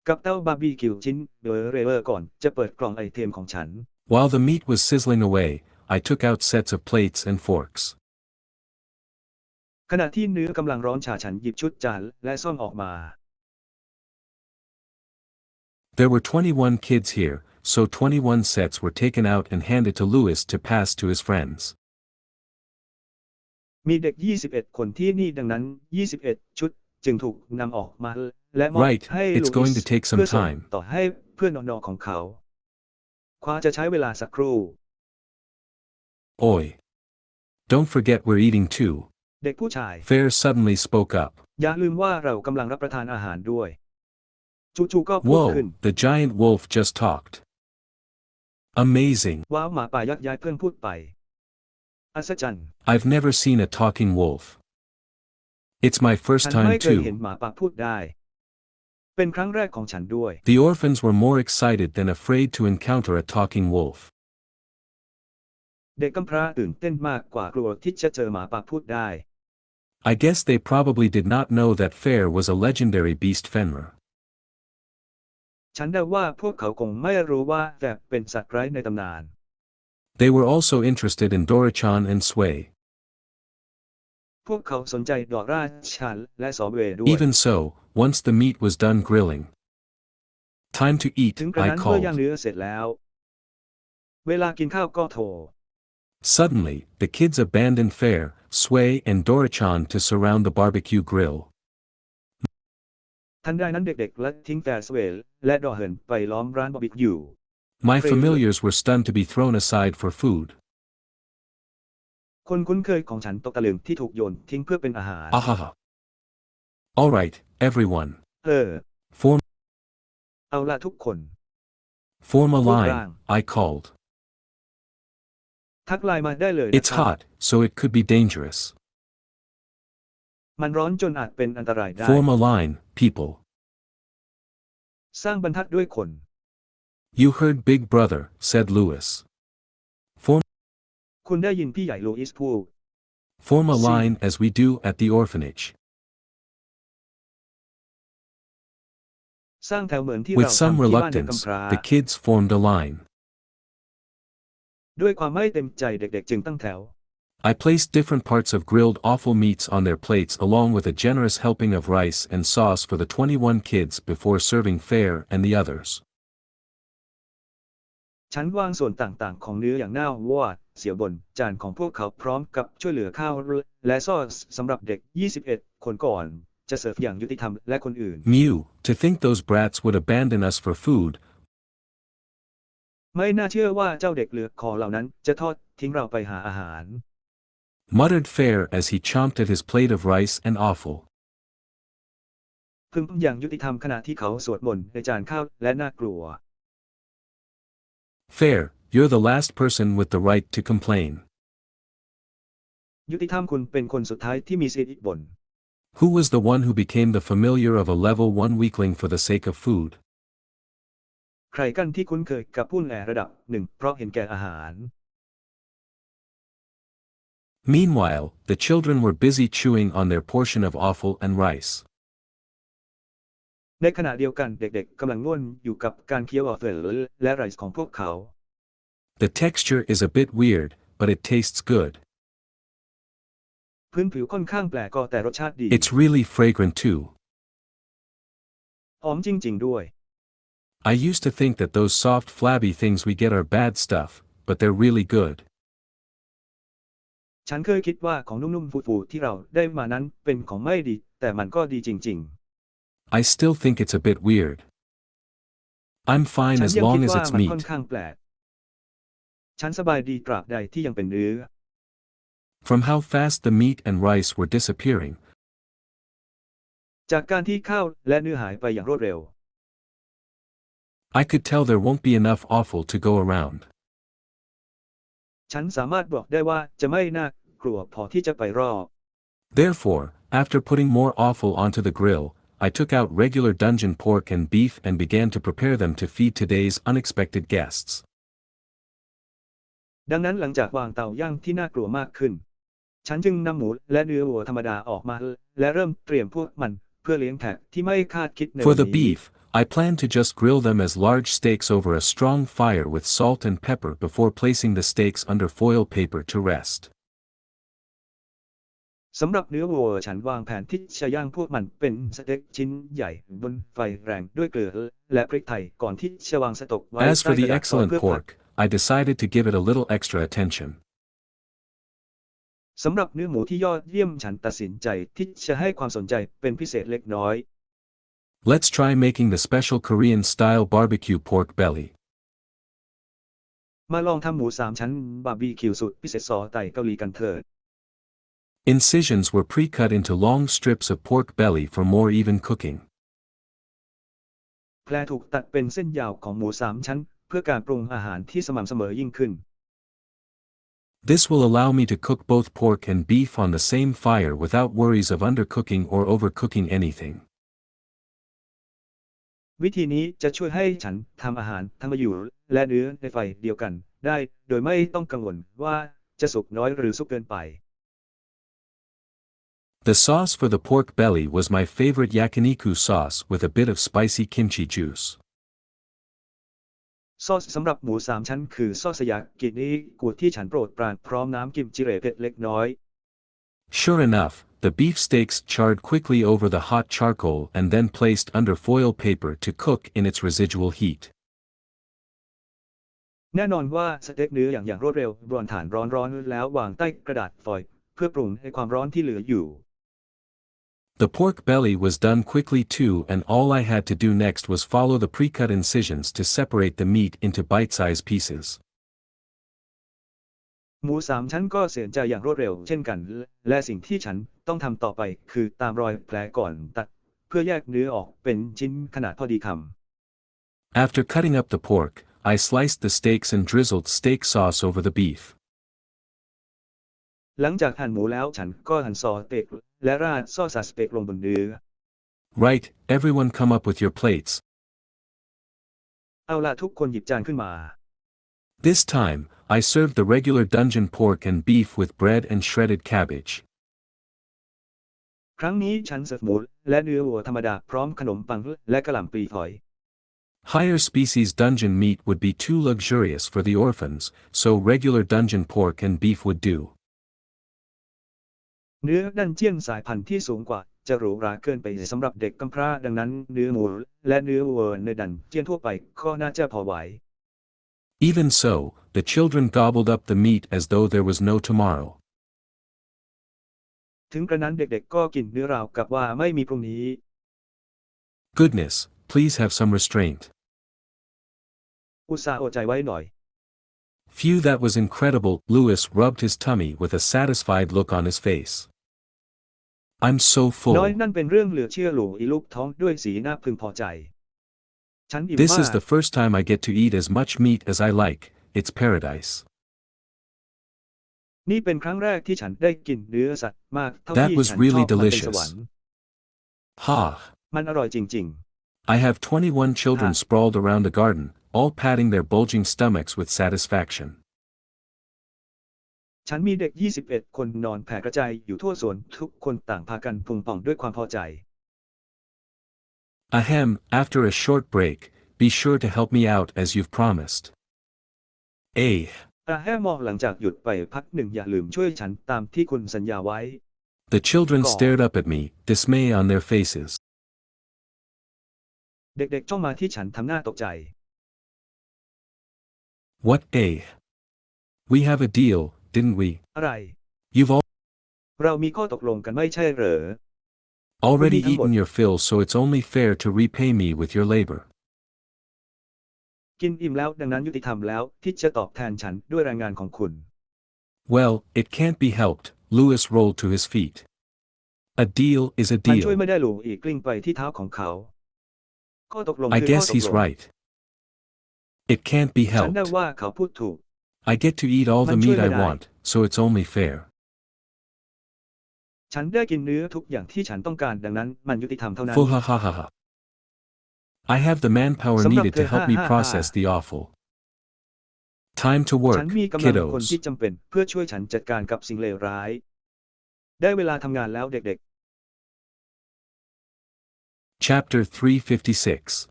กับเตาบาร์บีคิวชิ้นเบอร์เรอร์ก่อนจะเปิดกล่องไอเทมของฉัน While the meat was sizzling away, I took out sets of plates and forks. ขณะที่เนื้อกำลังร้อนฉันหยิบชุดจานและซ่อมออกมา There were 21 kids here, so 21 sets were taken out and handed to Louis to pass to his friends. มีเด็ก21คนที่นี่ดังนั้น21ชุดจึงถูกนำออกมาและมอบ Right, ให้ it's ลูอิ going ส to take some เพื่อส่ง time. ต่อให้เพื่อนน้องๆของเขาจะใช้เวลาสักครู่ Oi. Don't forget we're eating too. เด็กผู้ชาย Fair suddenly spoke up. อย่าลืมว่าเรากำลังรับประทานอาหารด้วยจู่ๆก็พูดขึ้น Whoa, the giant wolf just talked. Amazing. ว้าวหมาป่ายักษ์ย้ายเพื่อนพูดไปอัศจรรย์ I've never seen a talking wolf. It's my first ฉัน time ไม่เคยเห็น too. หมาป่าพูดได้เป็นครั้งแรกของฉันด้วย The orphans were more excited than afraid to encounter a talking wolf. เด็กกำพร้าตื่นเต้นมากกว่ากลัวที่จะเจอหมาป่าพูดได้ I guess they probably did not know that Fair was a legendary beast Fenrir. ฉันเดาว่าพวกเขาคงไม่รู้ว่าแต่เป็นสัตว์ร้ายในตำนาน They were also interested in Dorichan and Sway. พวกเขาสนใจดอกราชันและสอเวด้วย Even so, once the meat was done grilling. Time to eat, ถึงกระ I นั้นเมื่อย่าง called. เนื้อเสร็จแล้ว เวลากินข้าวก็โทร Suddenly, the kids abandoned Fair, Sway and Dorichan to surround the barbecue grill. ทันใดนั้นเด็กๆและทิ้งแฟร์สเวลและดอเหินไปล้อมร้านบาร์บีคิว My Fair. familiars were stunned to be thrown aside for food. คนคุ้นเคยของฉันตกตะลึงที่ถูกโยนทิ้งเพื่อเป็นอาหาร Ahaha. Alright, everyone. Form เอาละทุกคน Form a Hold line, on. I called. ทักไลน์มาได้เลยนะ It's ครับ hot, so it could be dangerous. มันร้อนจนอาจเป็นอันตรายได้ Form a line, people. สร้างบรรทัดด้วยคน You heard Big Brother, said Louis. Form คุณได้ยินพี่ใหญ่ลูอิสพูด Form a See. line as we do at the orphanage. สร้างแถวเหมือนที่ With เรา some ทำที่บ้านเด็ก reluctance, กำพร้า the kids formed a line. ด้วยความไม่เต็มใจเด็กๆจึงตั้งแถว I placed different parts of grilled offal meats on their plates along with a generous helping of rice and sauce for the 21 kids before serving Fair and the others. ฉันวางส่วนต่างๆของเนื้ออย่างน่าวอดเสียวบนจานของพวกเขาพร้อมกับช่วยเหลือข้าวและซอสสำหรับเด็ก21คนก่อนจะเสิร์ฟอย่างยุติธรรมและคนอื่น Mew, to think those brats would abandon us for food. ไม่น่าเชื่อว่าเจ้าเด็กเหลือคอเหล่านั้นจะทอดทิ้งเราไปหาอาหาร Muttered Fair as he chomped at his plate of rice and offal. พึมอย่างยุติธรรมขณะที่เขาสวดมนต์ในจานข้าวและน่ากลัว Fair, you're the last person with the right to complain. ยุติธรรมคุณเป็นคนสุดท้ายที่มีสิทธิ์บ่น Who was the one who became the familiar of a level 1 weakling for the sake of food? ใครกันที่คุ้นเคยกับผู้แหล่ระดับหนึ่งเพราะเห็นแก่อาหาร Meanwhile, the children were busy chewing on their portion of offal and rice. ในขณะเดียวกันเด็กๆกำลังง่วนอยู่กับการเคี้ยวออฟเฟลและไรซ์ของพวกเขา The texture is a bit weird, but it tastes good. พื้นผิวค่อนข้างแปลกก็แต่รสชาติดี It's really fragrant too. หอมจริงๆด้วย I used to think that those soft flabby things we get are bad stuff, but they're really good. ฉันเคยคิดว่าของนุ่มๆฟูๆที่เราได้มานั้นเป็นของไม่ดีแต่มันก็ดีจริง I still think it's a bit weird. I'm ๆ fine ฉัน as ยังคิ long ด as ว่า it's มันค่อน meat. ข้างแปลกฉันสบายดีตราบใดที่ยังเป็นเนื้อ From how fast the meat and rice were disappearing, จากการที่ข้าวและเนื้อหายไปอย่างรวดเร็ว I could tell there won't be enough offal to go around. ฉันสามารถบอกได้ว่าจะไม่น่ากลัวพอที่จะไปรอบ Therefore, after putting more offal onto the grill, I took out regular dungeon pork and beef and began to prepare them to feed today's unexpected guests. ดังนั้นหลังจากวางเตาย่างที่น่ากลัวมากขึ้น ฉันจึงนำหมูและเนื้อวัวธรรมดาออกมาและเริ่มเตรียมพวกมันเพื่อเลี้ยงแขกที่ไม่คาดคิดใน For วัน the นี้ beef, I planned to just grill them as large steaks over a strong fire with salt and pepper before placing the steaks under foil paper to rest. สำหรับเนื้อวัวฉันวางแผนที่จะย่างพวกมันเป็นสเต็กชิ้นใหญ่บนไฟแรงด้วยเกลือและพริกไทยก่อนที่จะวางสต๊อกไว้ As ใต้ for ก the ระดาษฟอยล์ excellent เพื่อผัด pork, I decided to give it a little extra attention. สำหรับเนื้อหมูที่ยอดเยี่ยมฉันตัดสินใจที่จะให้ความสนใจเป็นพิเศษเล็กน้อย Let's try making the special Korean-style barbecue pork belly. มาลองทำหมูสามชั้นบาร์บีคิวสูตรพิเศษซอไต่เกาหลีกันเถิด Incisions were pre-cut into long strips of pork belly for more even cooking. แผลถูกตัดเป็นเส้นยาวของหมูสามชั้นเพื่อการปรุงอาหารที่สม่ำเสมอยิ่งขึ้น This will allow me to cook both pork and beef on the same fire without worries of undercooking or overcooking anything. วิธีนี้จะช่วยให้ฉันทำอาหารทั้งมาอยู่และเนื้อในไฟเดียวกันได้โดยไม่ต้องกังวลว่าจะสุกน้อยหรือสุกเกินไป The sauce for the pork belly was my favorite yakiniku sauce with a bit of spicy kimchi juice. ซอสสำหรับหมูสามชั้นคือซอสยากินิกุที่ฉันโปรดปรานพร้อมน้ำกิมจิเรเผ็ดเล็กน้อย Sure enough, the beef steaks charred quickly over the hot charcoal and then placed under foil paper to cook in its residual heat. แน่นอนว่าสเต็กเนื้ออย่างรวดเร็วบนฐานร้อนๆแล้ววางใต้กระดาษฟอยล์เพื่อปรุงให้ความร้อนที่เหลืออยู่ The pork belly was done quickly too, and all I had to do next was follow the pre-cut incisions to separate the meat into bite-sized pieces. หมูสามชั้นก็เสียใจอย่างรวดเร็วเช่นกันและสิ่งที่ฉันต้องทำต่อไปคือตามรอยแผลก่อนตัดเพื่อแยกเนื้อออกเป็นชิ้นขนาดพอดีคำ After cutting up the pork, I sliced the steaks and drizzled steak sauce over the beef. หลังจากหั่นหมูแล้วฉันก็หั่นซอสเต็กและราดซอสสเต็กลงบนเนื้อ Right, everyone come up with your plates. เอาล่ะทุกคนหยิบจานขึ้นมา This time, I served the regular dungeon pork and beef with bread and shredded cabbage. ครั้งนี้ฉันเสิร์ฟหมูและเนื้อวัวธรรมดาพร้อมขนมปังและกะหล่ำปลีฝอย Higher species dungeon meat would be too luxurious for the orphans, so regular dungeon pork and beef would do. เนื้อดันเจียนสายพันธุ์ที่สูงกว่าจะหรูหราเกินไปสำหรับเด็กกำพร้าดังนั้นเนื้อหมูและเนื้อวัวในดันเจียนทั่วไปก็น่าจะพอไหว Even so, the children gobbled up the meat as though there was no tomorrow. ถึงกระนั้นเด็กๆก็กินเนื้อราวกับว่าไม่มีพรุ่งนี้ Goodness, please have some restraint. อุตส่าห์อดใจไว้หน่อย Phew, that was incredible. Louis rubbed his tummy with a satisfied look on his face. I'm so น้อย full. นั่นเป็นเรื่องเหลือเชื่อหลูอีลูกท้องด้วยสีหน้าพึงพอใจ ฉันอิ่ม This มา is ก the first time I get to eat as much meat as I like. It's paradise. นี่เป็นครั้งแรกที่ฉันได้กินเนื้อสัตว์มากเท่า That ที่ was ฉันช really อบมันเป็นสวร delicious. รค์ Ha! มันอร่อยจริง I have 21 children Ha. sprawled around the garden, all patting their bulging stomachs with satisfaction. ๆ ฉันมีเด็ก 21 คนนอนแผ่กระจายอยู่ทั่วสวนทุกคนต่างพากันพุงป่องด้วยความพอใจ Ahem, after a short break, be sure to help me out as you've promised. Eh. แฮ่มองหลังจากหยุดไปพักหนึ่งอย่าลืมช่วยฉันตามที่คุณสัญญาไว้ The children Go. stared up at me, dismay on their faces. เด็กๆจ้องมาที่ฉันทำหน้าตกใจ What, eh? We have a deal, didn't we? อะไร You'veเรามีข้อตกลงกันไม่ใช่เหรอ already What do you eaten your fill, so it's only fair to repay me with your labor. กินอิ่มแล้วดังนั้นยุติธรรมแล้วที่จะตอบแทนฉันด้วยแรงงานของคุณ Well, it can't be helped. Louis rolled to his feet. A deal is a มันช่วย deal. ไม่ได้หลูอีกกลิ้งไปที่เท้าของเขาข้อตกลง I คือข้อ guess ตก he's ลง right. It can't be ฉันได้ helped. ว่าเขาพูดถูก I get to eat all the Man meat I chui want, so it's only fair. ฉันได้กินเนื้อทุกอย่างที่ฉันต้องการดังนั้นมันยุติธรรมเท่านั้น Full ha ha ha ha. I have the manpower Samrap needed to the help me ha ha process ha. the offal. Time to ฉั work, นมีกำลังคนที่ kiddos. จำเป็นเพื่อช่วยฉันจัดการกับสิ่งเลวร้าย ได้เวลาทำงานแล้วเด็ก Chapter 356.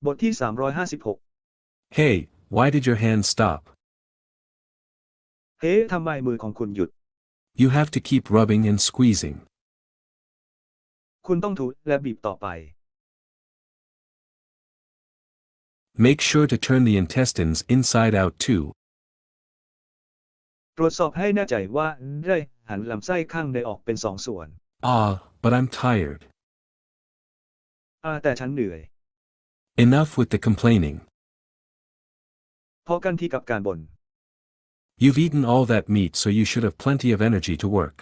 ๆ บทที่ 356 Hey, why did your hand stop? เฮ้ทำไมมือของคุณหยุด You have to keep rubbing and squeezing. คุณต้องถูและบีบต่อไป Make sure to turn the intestines inside out too. ตรวจสอบให้แน่ใจว่าได้หันลำไส้ข้างในออกเป็นสองส่วน But I'm tired. แต่ฉันเหนื่อย Enough with the complaining. พอกันที่กับการบ่น You've eaten all that meat, so you should have plenty of energy to work.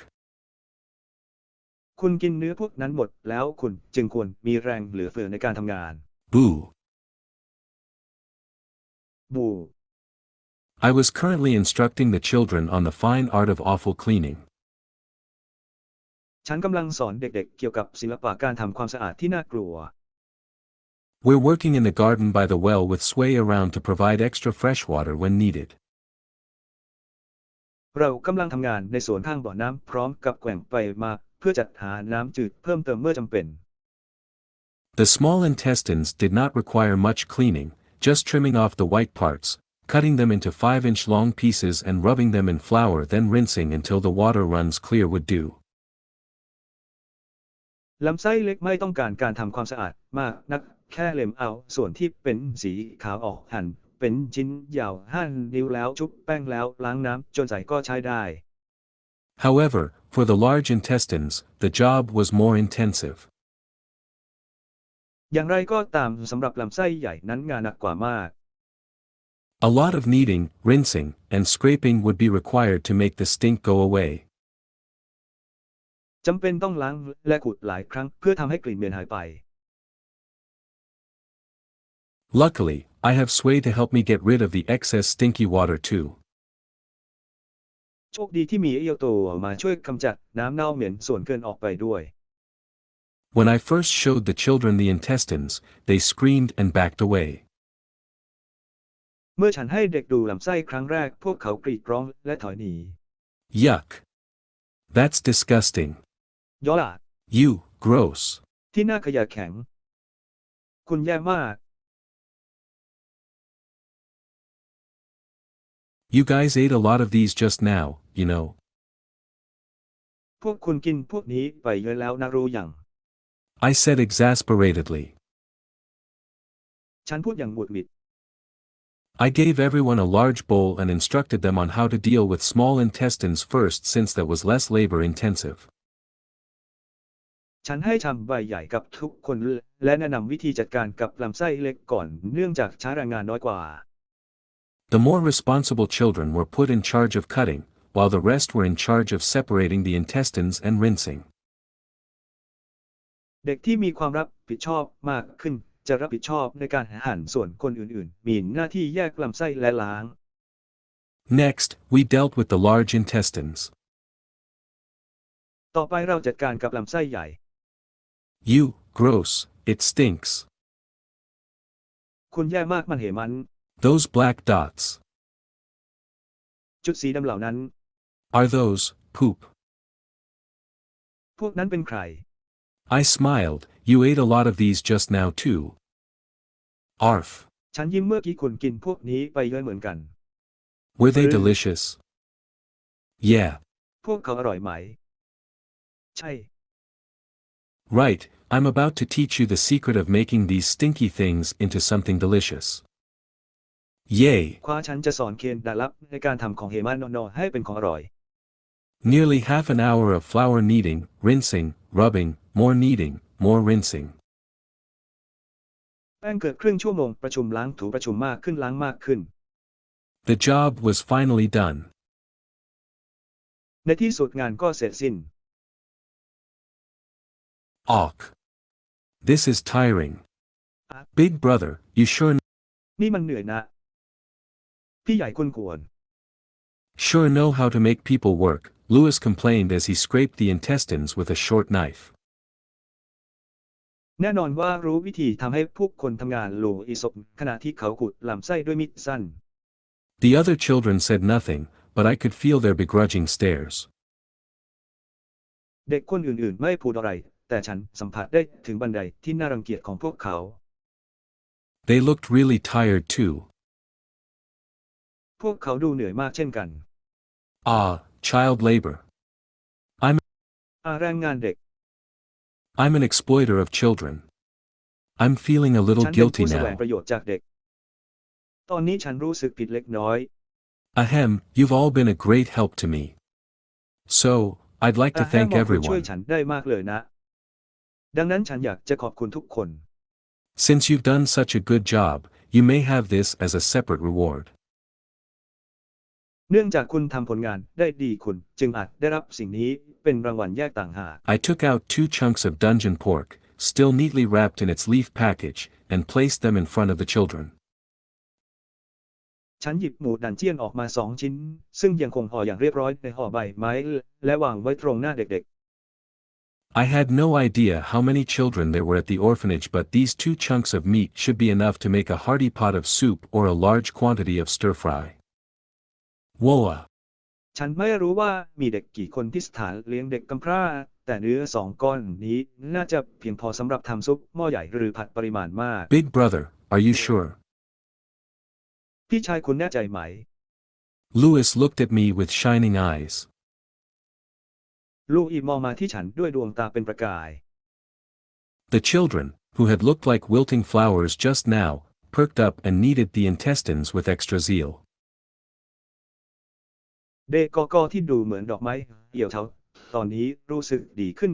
คุณกินเนื้อพวกนั้นหมดแล้วคุณจึงควรมีแรงเหลือเฟือในการทำงาน Boo. บู I was currently instructing the children on the fine art of awful cleaning. ฉันกำลังสอนเด็กๆเกี่ยวกับศิลปะการทำความสะอาดที่น่ากลัว We're working in the garden by the well with sway around to provide extra fresh water when needed. เรากำลังทำงานในสวนข้างบ่อน้ำพร้อมกับแกว่งไปมาเพื่อจัดหาน้ำจืดเพิ่มเติมเมื่อจำเป็น The small intestines did not require much cleaning, just trimming off the white parts, cutting them into 5-inch long pieces and rubbing them in flour, then rinsing until the water runs clear would do. ลำไส้เล็กไม่ต้องการการทำความสะอาดมากนักแค่เล็มเอาส่วนที่เป็นสีขาวออกหั่นเป็นชิ้นยาว5 นิ้วแล้วชุบแป้งแล้วล้างน้ำจนใสก็ใช้ได้ However, for the large intestines, the job was more intensive. อย่างไรก็ตามสำหรับลำไส้ใหญ่นั้นงานหนักกว่ามาก A lot of kneading, rinsing, and scraping would be required to make the stink go away. จำเป็นต้องล้างและขูดหลายครั้งเพื่อทำให้กลิ่นเหม็นหายไป Luckily, I have sway to help me get rid of the excess stinky water too. โชคดีที่มีเอโยโตมาช่วยกำจัดน้ำเน่าเหม็นส่วนเกินออกไปด้วย When I first showed the children the intestines, they screamed and backed away. เมื่อฉันให้เด็กดูลำไส้ครั้งแรกพวกเขากรีดร้องและถอยหนี Yuck. That's disgusting. ย้อหลาด You, gross. ที่น่าขยะแข็ง คุณแย่มาก You guys ate a lot of these just now, you know. พวกคุณกินพวกนี้ไปเยอะแล้วนะรู้ยัง I said exasperately. ฉันพูดอย่างหงุดหงิด I gave everyone a large bowl and instructed them on how to deal with small intestines first, since that was less labor intensive. ฉันให้ชามใบใหญ่กับทุกคนและแนะนำวิธีจัดการกับลำไส้เล็กก่อนเนื่องจากใช้แรงงานน้อยกว่า The more responsible children were put in charge of cutting, while the rest were in charge of separating the intestines and rinsing. เด็กที่มีความรับผิดชอบมากขึ้นจะรับผิดชอบในการหั่นส่วนคนอื่นๆมีหน้าที่แยกลำไส้และล้าง Next, we dealt with the large intestines. ต่อไปเราจัดการกับลำไส้ใหญ่ You, gross, it stinks. คุณแย่มากมันเหมัน Those black dots. จุดสีดำเหล่านั้น Are those poop? พวกนั้นเป็นใคร I smiled. You ate a lot of these just now too. Arf. ฉันยิ้มเมื่อกี้คุณกินพวกนี้ไปเยอะเหมือนกัน Were they delicious? Yeah. พวกเขาอร่อยไหม ใช่ Right, I'm about to teach you the secret of making these stinky things into something delicious. Yay. คว้าฉันจะสอนเคนดาลับในการทำของเฮมันโนให้เป็นของอร่อย Nearly half an hour of flour kneading, rinsing, rubbing, more kneading, more rinsing. แป้งเกิดครึ่งชั่วโมงประชุมล้างถูประชุมมากขึ้นล้างมากขึ้น The job was finally done. ในที่สุดงานก็เสร็จสิ้น Awk. This is tiring. Big brother, you sure นี่มันเหนื่อยนะ พี่ใหญ่คุณควร know how to make people work, Lewis complained as he scraped the intestines with a short knife. แน่นอนว่ารู้วิธีทำให้ผู้คนทำงานโลอิศบขณะที่เขาขูดลำไส้ด้วยมีดสั้น The other children said nothing, but I could feel their begrudging stares. เด็กคนอื่นๆไม่พูดอะไรแต่ฉันสัมผัสได้ถึงบันไดที่น่ารังเกียจของพวกเขา They looked really tired too. พวกเขาดูเหนื่อยมากเช่นกัน Child labor. แรงงานเด็ก I'm an exploiter of children. I'm feeling a little ฉันเป็น guilty ผู้แสวง now. ประโยชน์จากเด็ก ตอนนี้ฉันรู้สึกผิดเล็กน้อย Ahem, you've all been a great help to me. So, I'd like to แฮม thank บอกคุณช่วย everyone. ฉันได้มากเลยนะ ดังนั้นฉันอยากจะขอบคุณทุกคน Since you've done such a good job, you may have this as a separate reward. เนื่องจากคุณทำผลงานได้ดีคุณจึงอาจได้รับสิ่งนี้เป็นรางวัลแยกต่างหาก I took out 2 chunks of dungeon pork, still neatly wrapped in its leaf package, and placed them in front of the children. ฉันหยิบหมูดันเจียนออกมา2 ชิ้น ซึ่งยังคงห่ออย่างเรียบร้อยในห่อใบไม้ และวางไว้ตรงหน้าเด็ก I had no idea how many children there were at the orphanage, but these 2 chunks of meat should be enough to make a hearty pot of soup or a large quantity of stir-fry. Woa! ๆ ฉันไม่รู้ว่ามีเด็กกี่คนที่สถานเลี้ยงเด็กกำพร้า แต่เนื้อ2 ก้อนนี้น่าจะเพียงพอสำหรับทำซุปหม้อใหญ่หรือผัดปริมาณมาก Big brother, are you sure? พี่ชายคุณแน่ใจไหม Louis looked at me with shining eyes. ลูกอีมองมาที่ฉันด้วยดวงตาเป็นประกาย The children, who had looked like wilting flowers just now, perked up and kneaded the intestines with extra zeal. เด็กกอที่ดูเหมือนดอกไม้เหี่ยวเฉาตอนนี้รู้สึกดีขึ้น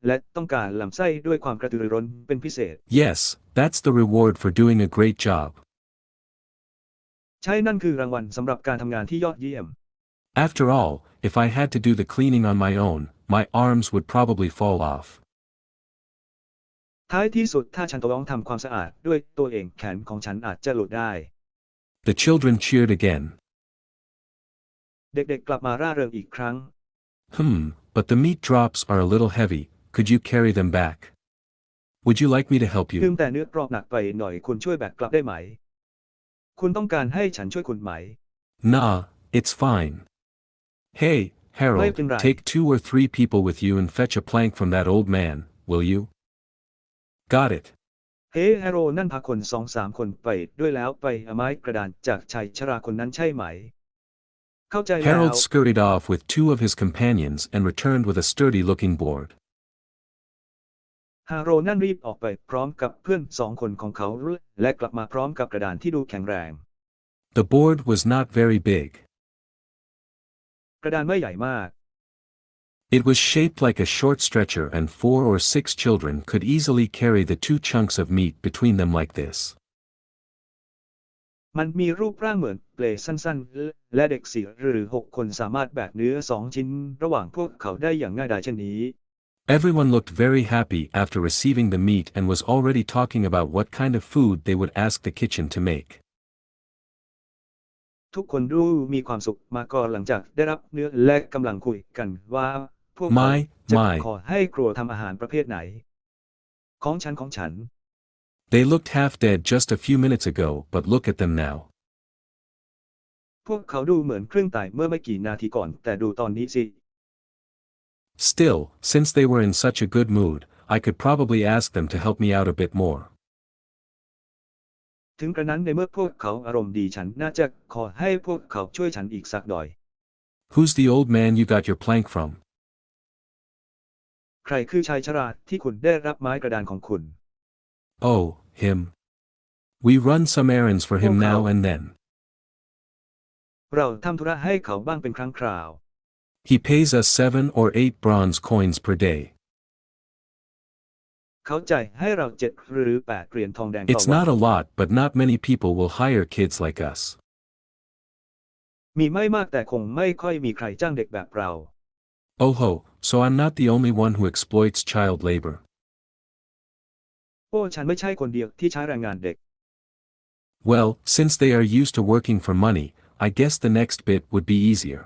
และต้องการลำไส้ด้วยความกระตือรือร้นเป็นพิเศษ Yes, that's the reward for doing a great job. ใช่นั่นคือรางวัลสำหรับการทำงานที่ยอดเยี่ยม After all, if I had to do the cleaning on my own, my arms would probably fall off. ท้ายที่สุดถ้าฉันต้องทำความสะอาดด้วยตัวเองแขนของฉันอาจจะหลุดได้ The children cheered again. เด็กๆกลับมาร่าเริงอีกครั้ง But the meat drops are a little heavy. Could you carry them back? Would you like me to help ลืม you? แต่เนื้อกรอบหนักไปหน่อยคุณช่วยแบกกลับได้ไหม คุณต้องการให้ฉันช่วยคุณไหม Nah, it's fine. Hey, Harold, Right. take 2 or 3 people with you and fetch a plank from that old man, will you? Got it. เฮ้แฮโรนั่นพาคน2-3 คนไปด้วยแล้วไปเอาไม้กระดานจากชายชราคนนั้นใช่ไหม เข้าใจแล้ว Harold scurried off with 2 of his companions and returned with a sturdy-looking board. ฮาโรนั่นรีบออกไปพร้อมกับเพื่อน2 คนของเขาและกลับมาพร้อมกับกระดานที่ดูแข็งแรง The board was not very big. กระดานไม่ใหญ่มาก It was shaped like a short stretcher and 4 or 6 children could easily carry the 2 chunks of meat between them like this. มันมีรูปร่างเหมือนเปลสั้นๆและเด็ก4 หรือ 6 คนสามารถแบกเนื้อ2 ชิ้นระหว่างพวกเขาได้อย่างง่ายดายเช่นนี้ Everyone looked very happy after receiving the meat and was already talking about what kind of food they would ask the kitchen to make. ทุกคนดูมีความสุขมาก่อนหลังจากได้รับเนื้อและกำลังคุยกันว่าพวกเขาจะขอให้ครัวทำอาหารประเภทไหน ของฉัน They looked half dead just a few minutes ago, but look at them now. พวกเขาดูเหมือนครึ่งตายเมื่อไม่กี่นาทีก่อนแต่ดูตอนนี้สิ Still, since they were in such a good mood, I could probably ask them to help me out a bit more. ถึงกระนั้นในเมื่อพวกเขาอารมณ์ดีฉันน่าจะขอให้พวกเขาช่วยฉันอีกสักหน่อย Who's the old man you got your plank from? ใครคือชายชราที่คุณได้รับไม้กระดานของคุณ Oh, him. We run some errands for him now and then. เราทำธุระให้เขาบ้างเป็นครั้งคราว He pays us 7 or 8 bronze coins per day. เขาจ่ายให้เรา7 หรือ 8 เหรียญทองแดงต่อ It's วัน not a lot, but not many people will hire kids like us. มีไม่มากแต่คงไม่ค่อยมีใครจ้างเด็กแบบเรา Oh ho, so I'm not the only one who exploits child labor. โอ้ฉันไม่ใช่คนเดียวที่ใช้แรงงานเด็ก Well, since they are used to working for money, I guess the next bit would be easier.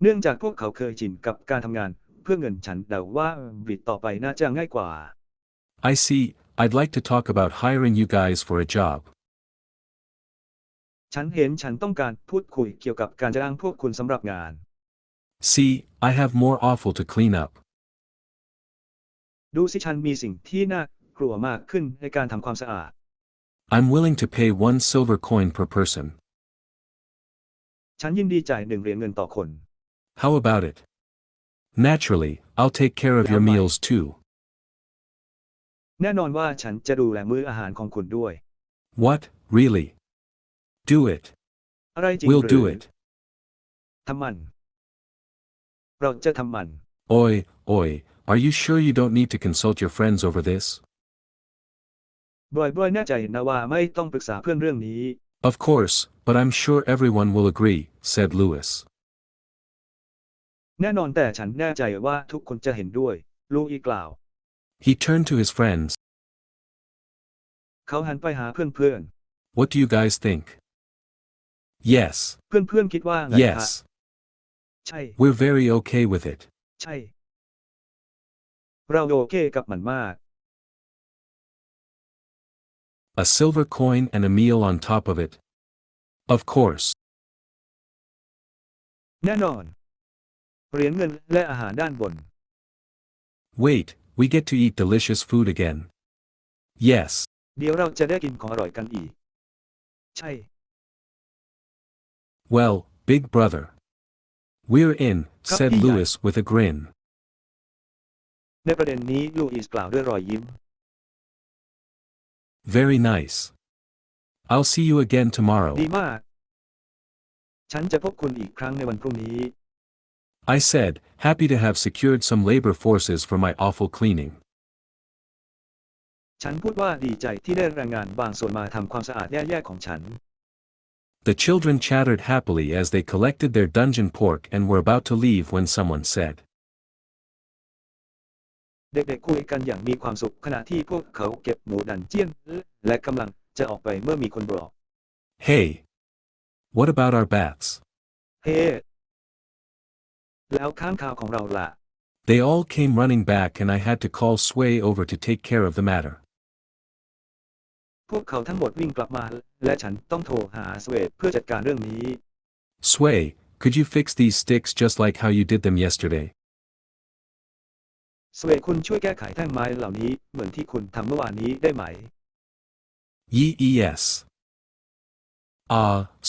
เนื่องจากพวกเขาเคยชินกับการทำงานเพื่อเงินฉันเดาว่าบิดต่อไปน่าจะง่ายกว่า I see, I'd like to talk about hiring you guys for a job. ฉันเห็นฉันต้องการพูดคุยเกี่ยวกับการจ้างพวกคุณสำหรับงาน See, I have more offal to clean up. ดูสิฉันมีสิ่งที่น่ากลัวมากขึ้นในการทำความสะอาด I'm willing to pay 1 silver coin per person. ฉันยินดีจ่าย1 เหรียญเงินต่อคน How about it? Naturally, I'll take care of your meals too. แน่นอนว่าฉันจะดูแลมื้ออาหารของคุณด้วย What, really? Do it. อะไรจริง We'll หรื do อ it. ทำมัน เราจะทำมัน Oi, oi, are you sure you don't need to consult your friends over this? บอยแน่ใจนะว่าไม่ต้องปรึกษาเพื่อนเรื่องนี้ Of course, but I'm sure everyone will agree, said Lewis. แน่นอนแต่ฉันแน่ใจว่าทุกคนจะเห็นด้วยลูอีกล่าว He turned to his friends. เขาหันไปหาเพื่อน What do you guys think? Yes. เพื่อนคิดว่าไงคะ Yes. ใช่ We're very okay with it. ใช่ เราโอเคกับมันมาก A silver coin and a meal on top of it. Of course. แน่นอนเหรียญเงินและอาหารด้านบน Wait, we get to eat delicious food again. Yes. เดี๋ยวเราจะได้กินของอร่อยกันอีก ใช่ Well, big brother. We're in, said Kapiyan. Lewis with a grin. ในประเด็นนี้ลูอิสกล่าวด้วยรอยยิ้ม Very nice. I'll see you again tomorrow. ดีมาก ฉันจะพบคุณอีกครั้งในวันพรุ่งนี้ I said, happy to have secured some labor forces for my awful cleaning. ฉันพูดว่าดีใจที่ได้แรงงานบางส่วนมาทำความสะอาดแย่ๆของฉัน The children chattered happily as they collected their dungeon pork and were about to leave when someone said, เด็กๆคุยกันอย่างมีความสุขขณะที่พวกเขาเก็บหมูดันเจียนและกำลังจะออกไปเมื่อมีคนบอก Hey! What about our bats? เฮ้ แล้วค้างคาวของเราล่ะ They all came running back and I had to call Sway over to take care of the matter. พวกเขาทั้งหมดวิ่งกลับมาและฉันต้องโทรหาสเวทเพื่อจัดการเรื่องนี้ Sway, could you fix these sticks just like how you did them yesterday? สเวทคุณช่วยแก้ไขแท่งไม้เหล่านี้เหมือนที่คุณทำเมื่อวานนี้ได้ไหม Yes.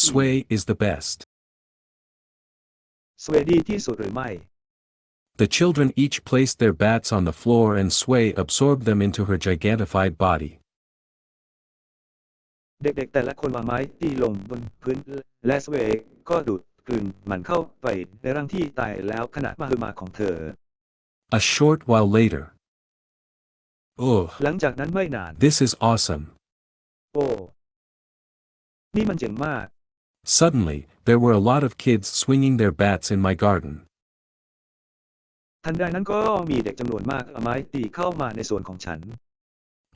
Sway is the best. สเวทดีที่สุดหรือไม่ The children each placed their bats on the floor and Sway absorbed them into her gigantified body. เด็กๆแต่ละคนวางไม้ตีลงบนพื้นและสเวทก็ดูดกลืนมันเข้าไปในร่างที่ตายแล้วขนาดมหึมาของเธอ A short while later. Ugh. หลังจากนั้นไม่นาน This is awesome. โอ้นี่มันเจ๋งมาก Suddenly, there were a lot of kids swinging their bats in my garden. ทันใดนั้นก็มีเด็กจำนวนมากเอาไม้ตีเข้ามาในสวนของฉัน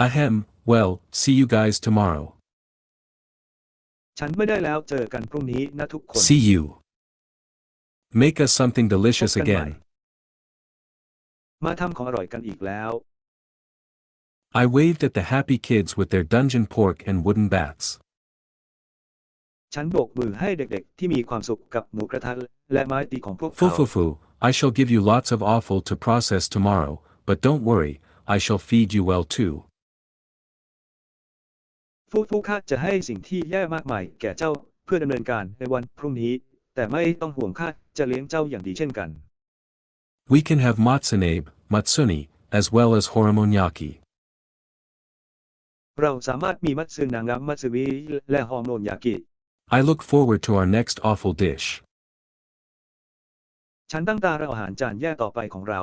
Ahem, well, see you guys tomorrow. ฉันไม่ได้แล้วเจอกันพรุ่งนี้นะทุกคน See you. Make us something delicious พบกันใหม่ again. มาทำของอร่อยกันอีกแล้ว I waved at the happy kids with their dungeon pork and wooden bats. ฉันโบกมือให้เด็กๆที่มีความสุขกับหมูกระทะและไม้ตีของพวกเขา Fufufu, I shall give you lots of offal to process tomorrow, but don't worry, I shall feed you well too. ฟูข้าจะให้สิ่งที่แย่มากมายแก่เจ้าเพื่อดำเนินการในวันพรุ่งนี้แต่ไม่ต้องห่วงข้าจะเลี้ยงเจ้าอย่างดีเช่นกัน We can have matsuni, as well as horomonyaki. เราสามารถมีมัตสึนางะมัตสึวิและฮอร์โมนยากิ I look forward to our next awful dish. ฉันตั้งตารออาหารจานแย่ต่อไปของเรา